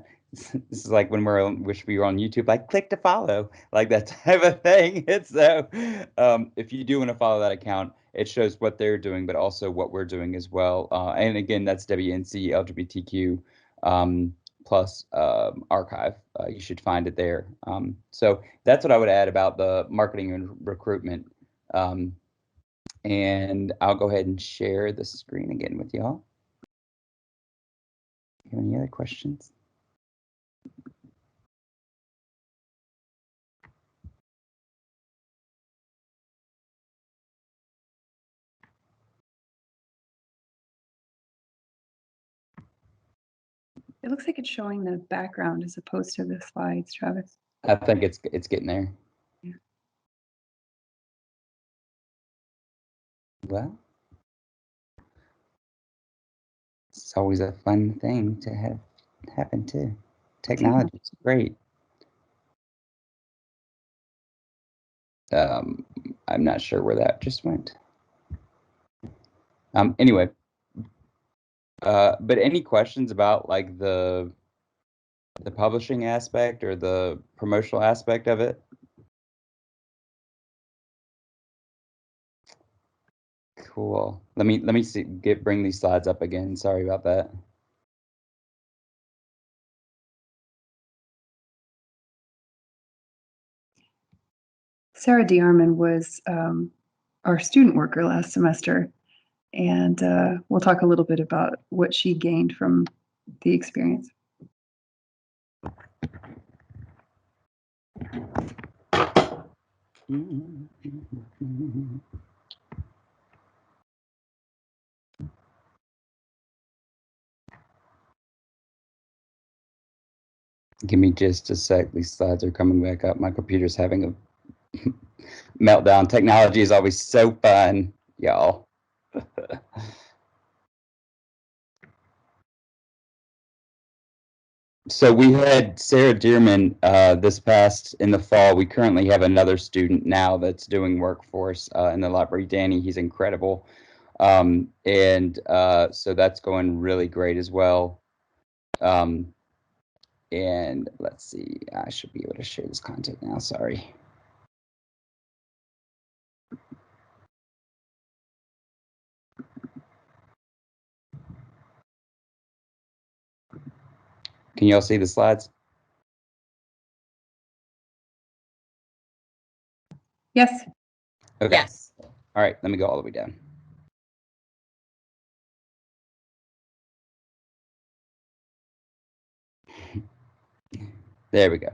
this is like when wish we were on YouTube, like click to follow, like that type of thing. It's so if you do want to follow that account, it shows what they're doing, but also what we're doing as well. And again, that's WNC LGBTQ plus archive. You should find it there. So that's what I would add about the marketing and recruitment. And I'll go ahead and share the screen again with y'all. Any other questions? It looks like it's showing the background as opposed to the slides, Travis. I think it's getting there. Yeah. Well, it's always a fun thing to have happen too. Technology is great. I'm not sure where that just went. Anyway, but any questions about like the publishing aspect or the promotional aspect of it? Cool. Let me see, bring these slides up again. Sorry about that. Sarah DeArmond was our student worker last semester, and we'll talk a little bit about what she gained from the experience. Give me just a sec. These slides are coming back up. My computer's having a meltdown. Technology is always so fun, y'all. So we had Sarah Dearman in the fall. We currently have another student now that's doing work for us in the library. Danny, he's incredible. So that's going really great as well. And let's see, I should be able to share this content now, sorry. Can you all see the slides? Yes. Okay. Yes. All right, let me go all the way down. There we go.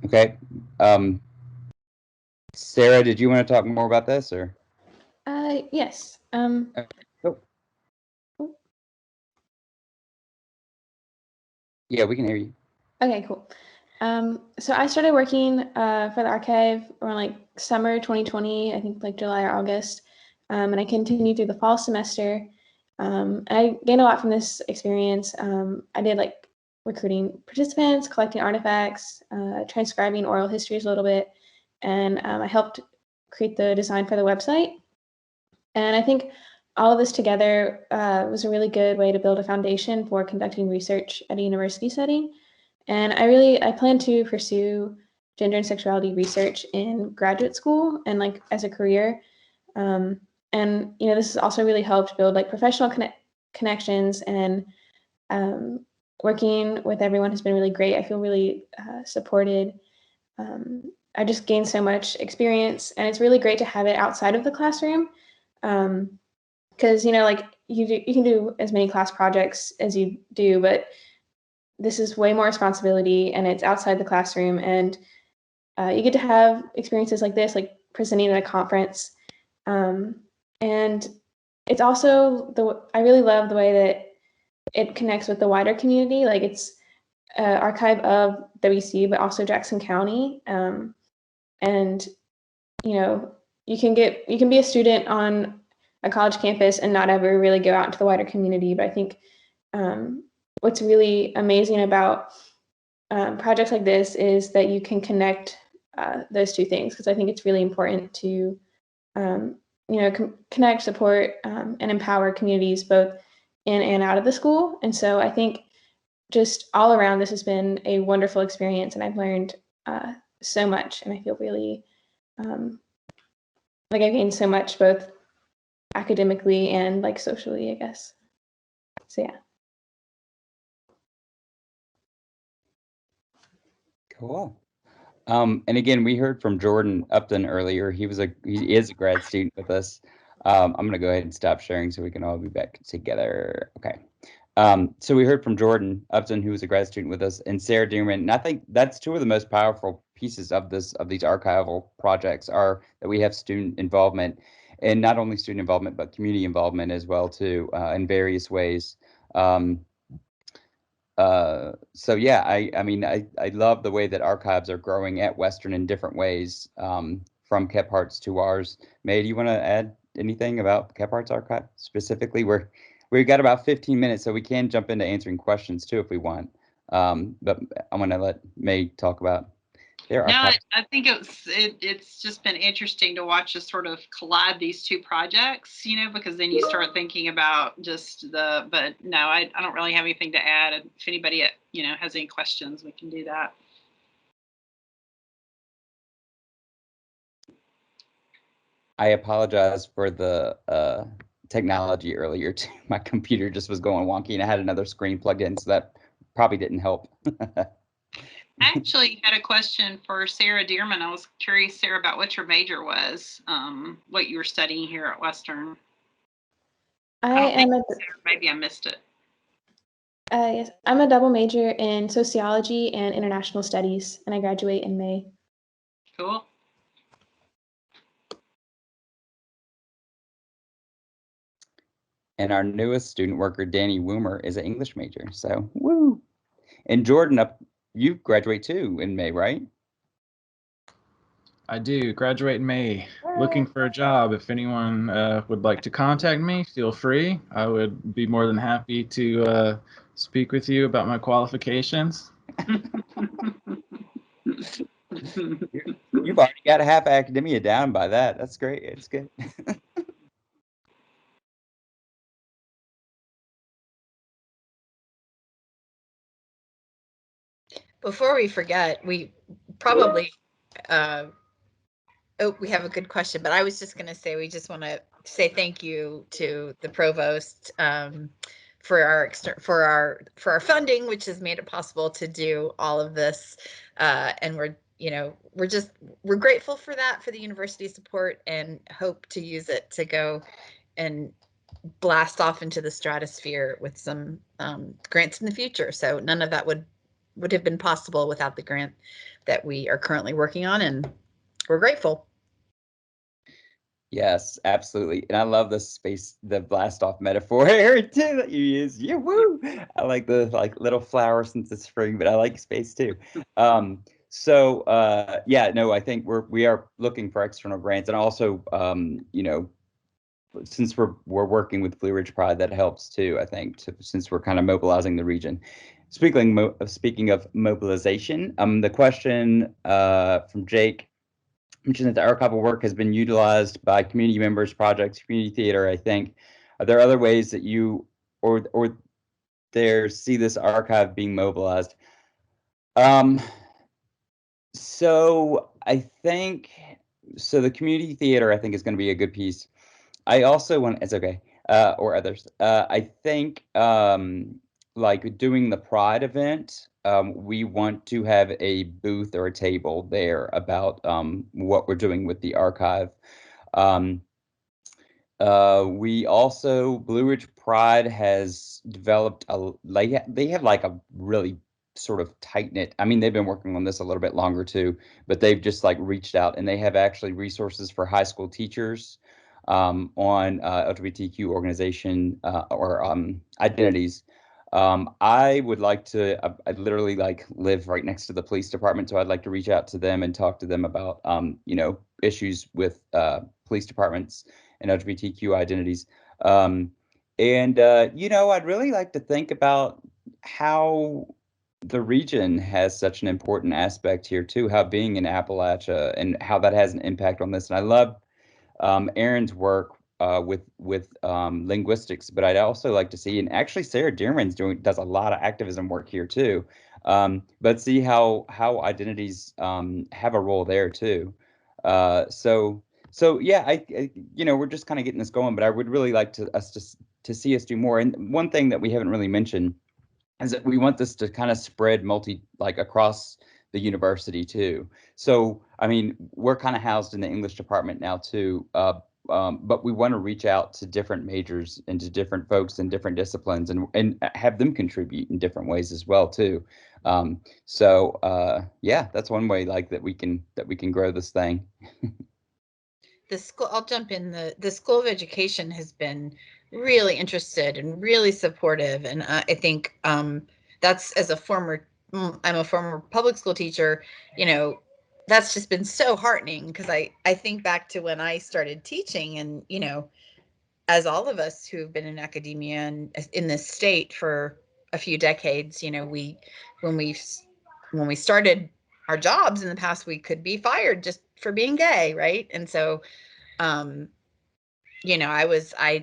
Okay. Sarah, did you want to talk more about this or? Yes. Oh. Yeah, we can hear you. Okay, cool. So I started working for the archive around like summer 2020, I think like July or August, and I continued through the fall semester. And I gained a lot from this experience. I did like recruiting participants, collecting artifacts, transcribing oral histories a little bit, and I helped create the design for the website. And I think all of this together was a really good way to build a foundation for conducting research at a university setting. And I plan to pursue gender and sexuality research in graduate school and like as a career. And this has also really helped build like professional connections, and working with everyone has been really great. I feel really supported. I just gained so much experience, and it's really great to have it outside of the classroom. Because like you can do as many class projects as you do, but this is way more responsibility, and it's outside the classroom, and you get to have experiences like this, like presenting at a conference. And it's also I really love the way that it connects with the wider community. Like it's archive of WC, but also Jackson County. And you can be a student on a college campus and not ever really go out into the wider community. But I think what's really amazing about projects like this is that you can connect those two things, because I think it's really important to connect, support, and empower communities both in and out of the school. And so I think just all around, this has been a wonderful experience, and I've learned so much, and I feel really like I've gained so much both academically and like socially, I guess. So yeah. Cool. And again, we heard from Jordan Upton earlier. He is a grad student with us. I'm going to go ahead and stop sharing so we can all be back together. Okay. So we heard from Jordan Upton, who was a grad student with us, and Sarah Dearman. And I think that's two of the most powerful pieces of these archival projects are that we have student involvement, and not only student involvement, but community involvement as well too, in various ways. So yeah, I mean, I love the way that archives are growing at Western in different ways, from Kephardt's to ours. May, do you want to add anything about Kephardt's archive specifically? We've got about 15 minutes, so we can jump into answering questions too if we want. But I'm going to let May talk about their archive. I think it's just been interesting to watch us sort of collide these two projects, because then you start thinking about just but no, I don't really have anything to add. If anybody, has any questions, we can do that. I apologize for the technology earlier too. My computer just was going wonky and I had another screen plugged in, so that probably didn't help. I actually had a question for Sarah Dearman. I was curious, Sarah, about what your major was, what you were studying here at Western. Maybe I missed it. Yes, I'm a double major in sociology and international studies, and I graduate in May. Cool. And our newest student worker, Danny Woomer, is an English major. So, woo. And Jordan, you graduate too in May, right? I do graduate in May. Looking for a job. If anyone would like to contact me, feel free. I would be more than happy to speak with you about my qualifications. You've already got half academia down by that. That's great. It's good. Before we forget, we probably, oh, we have a good question, but I was just going to say, we just want to say thank you to the provost for our funding, which has made it possible to do all of this. And we're grateful for that, for the university support, and hope to use it to go and blast off into the stratosphere with some grants in the future. So none of that would have been possible without the grant that we are currently working on, and we're grateful. Yes, absolutely. And I love the blast off metaphor here too that you use. Yeah, woo. I like the little flower since it's spring, but I like space too. Yeah, no, I think we are looking for external grants, and also since we're working with Blue Ridge Pride, that helps too, I think, since we're kind of mobilizing the region. Speaking of mobilization, the question from Jake mentioned that the archival work has been utilized by community members, projects, community theater, I think. Are there other ways that you or there see this archive being mobilized? So I think, the community theater, I think, is going to be a good piece. I also want, it's okay, or others. I think like doing the Pride event, we want to have a booth or a table there about what we're doing with the archive. We also, Blue Ridge Pride has developed they have like a really sort of tight knit. I mean, they've been working on this a little bit longer too, but they've just like reached out, and they have actually resources for high school teachers on LGBTQ organization or identities. I would like to. I literally live right next to the police department, so I'd like to reach out to them and talk to them about issues with police departments and LGBTQ identities. I'd really like to think about how the region has such an important aspect here too, how being in Appalachia and how that has an impact on this. And I love Aaron's work with linguistics, but I'd also like to see, and actually Sarah Dearman's does a lot of activism work here too, but see how identities have a role there too. So yeah, we're just kind of getting this going, but I would really like to see us do more. And one thing that we haven't really mentioned is that we want this to kind of spread across the university too. So I mean, we're kind of housed in the English department now too, but we want to reach out to different majors and to different folks in different disciplines, and have them contribute in different ways as well too. Yeah, that's one way that we can grow this thing. The school, I'll jump in. The School of Education has been really interested and really supportive, and I think that's, as a former, I'm a former public school teacher, that's just been so heartening, because I think back to when I started teaching, and as all of us who have been in academia and in this state for a few decades, when we started our jobs in the past, we could be fired just for being gay, right? And so I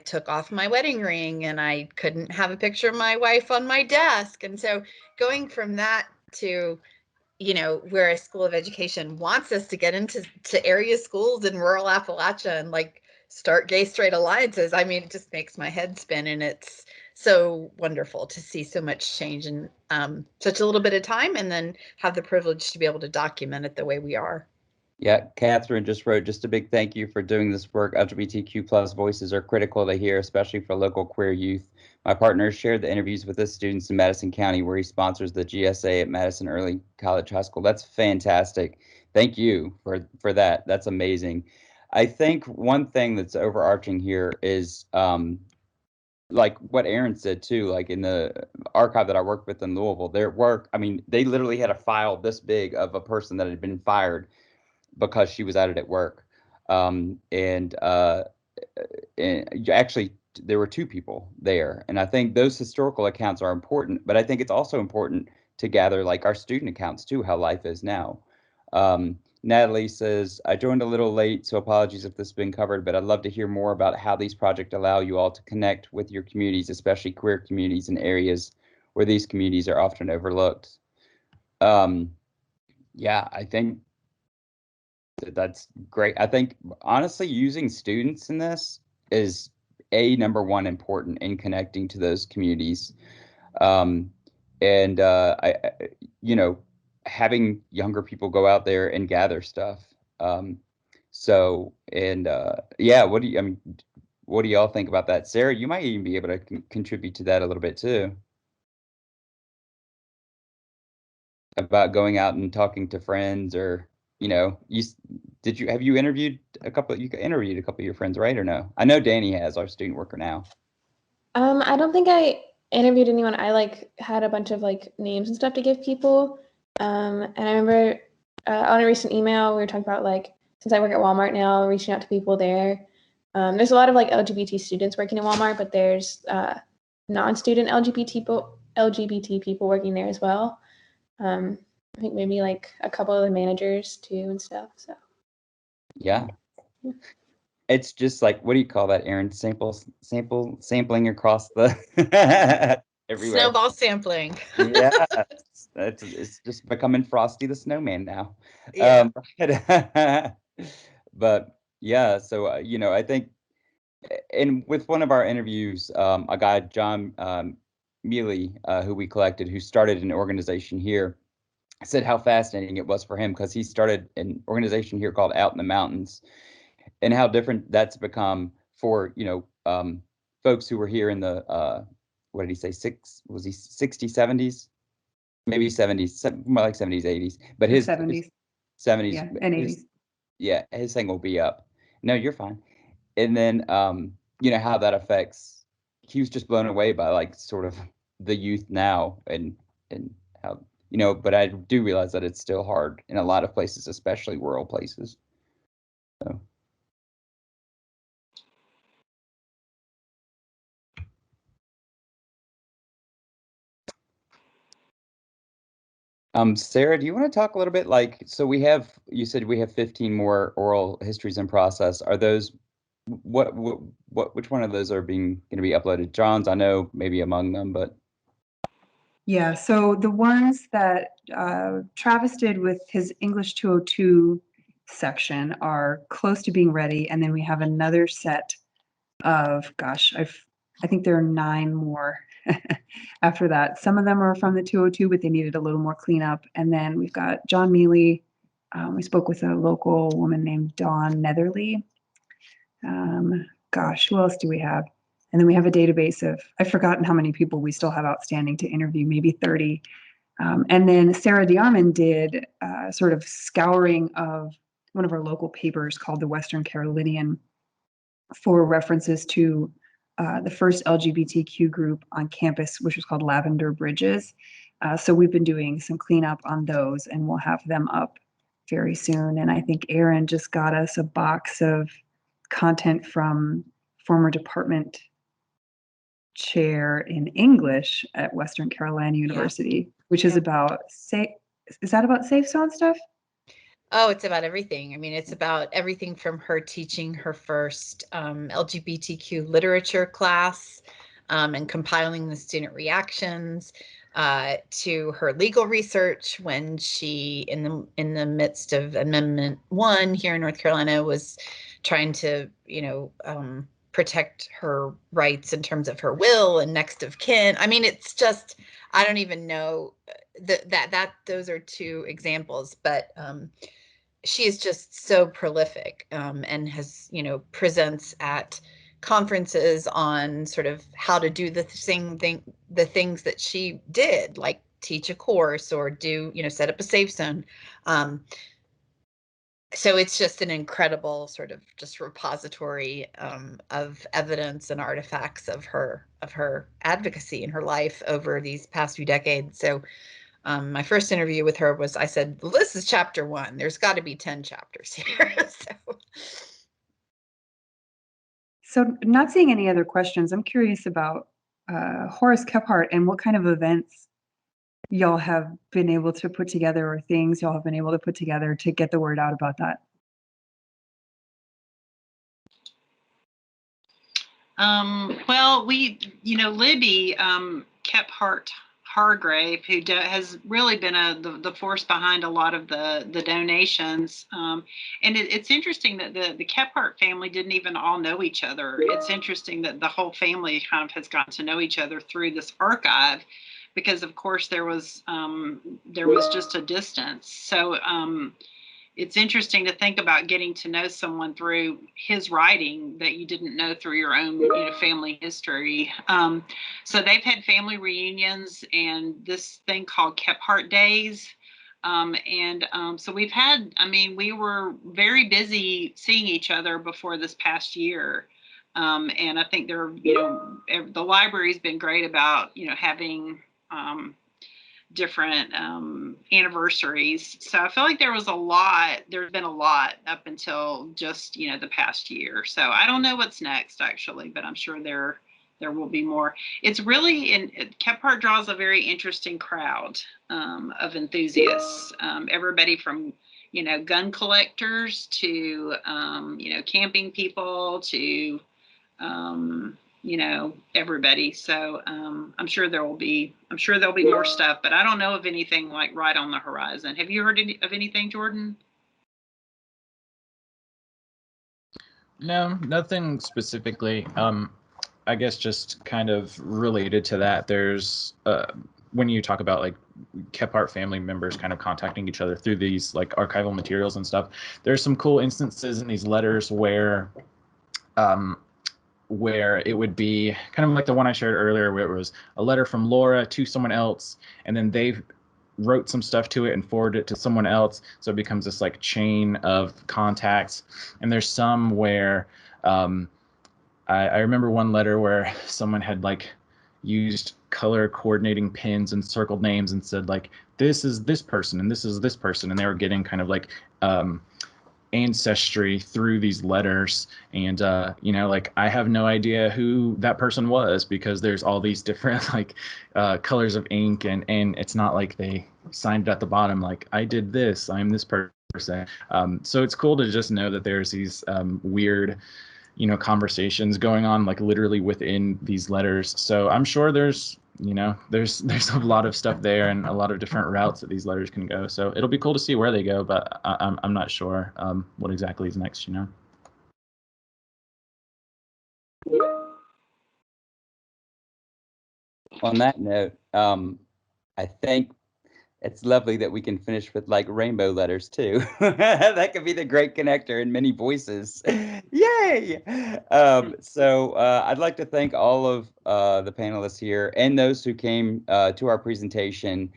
took off my wedding ring, and I couldn't have a picture of my wife on my desk. And so going from that to, where a School of Education wants us to get into area schools in rural Appalachia and start gay straight alliances. I mean, it just makes my head spin, and it's so wonderful to see so much change in such a little bit of time, and then have the privilege to be able to document it the way we are. Yeah, Catherine just wrote, just a big thank you for doing this work. LGBTQ plus voices are critical to hear, especially for local queer youth. My partner shared the interviews with his students in Madison County, where he sponsors the GSA at Madison Early College High School. That's fantastic. Thank you for that. That's amazing. I think one thing that's overarching here is like what Aaron said too, like in the archive that I worked with in Louisville, their work, I mean, they literally had a file this big of a person that had been fired because she was at it at work. And actually, there were two people there. And I think those historical accounts are important, but I think it's also important to gather like our student accounts too, how life is now. Natalie says, I joined a little late, so apologies if this has been covered, but I'd love to hear more about how these projects allow you all to connect with your communities, especially queer communities in areas where these communities are often overlooked. Yeah, I think that's great. I think honestly, using students in this is number one important in connecting to those communities. And you know, having younger people go out there and gather stuff. So, and yeah, what do you, I mean, what do y'all think about that? Sarah, you might even be able to contribute to that a little bit too. About going out and talking to friends, or, you know, have you interviewed a couple of your friends, right? Or no? I know Danny has, our student worker now. I don't think I interviewed anyone. I like had a bunch of like names and stuff to give people. And I remember on a recent email, we were talking about like, since I work at Walmart now, reaching out to people there. There's a lot of like LGBT students working in Walmart, but there's non-student LGBT people working there as well. I think maybe like a couple of the managers too and stuff. So yeah. It's just like, what do you call that, Aaron? Sampling across the everywhere. Snowball sampling. Yeah, it's just becoming Frosty the Snowman now. Yeah. But yeah, so you know, I think, and with one of our interviews, a guy, John Mealy, who we collected, who started an organization here, said how fascinating it was for him because he started an organization here called Out in the Mountains, and how different that's become for, you know, folks who were here in the what did he say, 60s, 70s, maybe 70s, more like 70s, 80s, but his 70s, 70s, yeah, and 80s. Yeah, his thing will be up. No, you're fine. And then you know how that affects, he was just blown away by like sort of the youth now, and how, you know, but I do realize that it's still hard in a lot of places, especially rural places. So Sarah, do you want to talk a little bit, like, so you said we have 15 more oral histories in process. Are those, which one of those are going to be uploaded? John's, I know, maybe among them, but Yeah, so the ones that Travis did with his English 202 section are close to being ready, and then we have another set of, gosh, I think there are 9 more after that. Some of them are from the 202, but they needed a little more cleanup. And then we've got John Mealy. We spoke with a local woman named Dawn Netherly. Gosh, who else do we have? And then we have a database of, I've forgotten how many people we still have outstanding to interview, maybe 30. And then Sarah DeArmond did sort of scouring of one of our local papers called the Western Carolinian for references to the first LGBTQ group on campus, which was called Lavender Bridges. So we've been doing some cleanup on those, and we'll have them up very soon. And I think Aaron just got us a box of content from former department chair in English at Western Carolina University, which is about is that about Safe Zone stuff? Oh, it's about everything. I mean, it's about everything from her teaching her first LGBTQ literature class and compiling the student reactions, to her legal research when she, in the midst of Amendment 1 here in North Carolina, was trying to, you know, protect her rights in terms of her will and next of kin. I mean, it's just, I don't even know that those are 2 examples, but she is just so prolific, and has, you know, presents at conferences on sort of how to do the things that she did, like teach a course or do, you know, set up a safe zone. so it's just an incredible sort of just repository of evidence and artifacts of her advocacy in her life over these past few decades. So my first interview with her was, I said, well, this is chapter 1. There's got to be 10 chapters here. So not seeing any other questions, I'm curious about Horace Kephart and what kind of events y'all have been able to put together, or things y'all have been able to put together to get the word out about that. Well, Libby Kephart Hargrave, who has really been the force behind a lot of the donations. And it's interesting that the Kephart family didn't even all know each other. It's interesting that the whole family kind of has gotten to know each other through this archive, because of course there was just a distance. So it's interesting to think about getting to know someone through his writing that you didn't know through your own family history. So they've had family reunions and this thing called Kephart Days. So we've had, we were very busy seeing each other before this past year. And I think the library's been great about, having different anniversaries. So I feel like there's been a lot up until just, the past year. So I don't know what's next actually, but I'm sure there will be more. It's really, Kephart draws a very interesting crowd of enthusiasts. Everybody from, gun collectors to, camping people to, everybody. So I'm sure there'll be more stuff, but I don't know of anything like right on the horizon. Have you heard of anything, Jordan? No, nothing specifically. I guess just kind of related to that, there's when you talk about like Kephart family members kind of contacting each other through these like archival materials and stuff, there's some cool instances in these letters where it would be kind of like the one I shared earlier, where it was a letter from Laura to someone else, and then they wrote some stuff to it and forwarded it to someone else. So it becomes this like chain of contacts. And there's some where I remember one letter where someone had like used color coordinating pins and circled names and said like, this is this person and this is this person. And they were getting kind of like ancestry through these letters. And like I have no idea who that person was, because there's all these different like colors of ink, and it's not like they signed at the bottom like, I did this, I'm this person. So it's cool to just know that there's these weird conversations going on like literally within these letters. So I'm sure there's a lot of stuff there and a lot of different routes that these letters can go. So it'll be cool to see where they go, but I'm not sure what exactly is next, On that note, I think it's lovely that we can finish with like rainbow letters too. That could be the great connector in many voices. Yay! So I'd like to thank all of the panelists here and those who came to our presentation.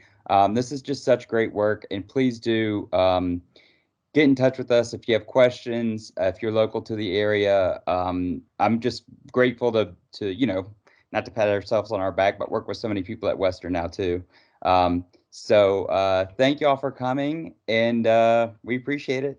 This is just such great work, and please do get in touch with us if you have questions, if you're local to the area. I'm just grateful to not to pat ourselves on our back, but work with so many people at Western now too. So thank you all for coming, and we appreciate it.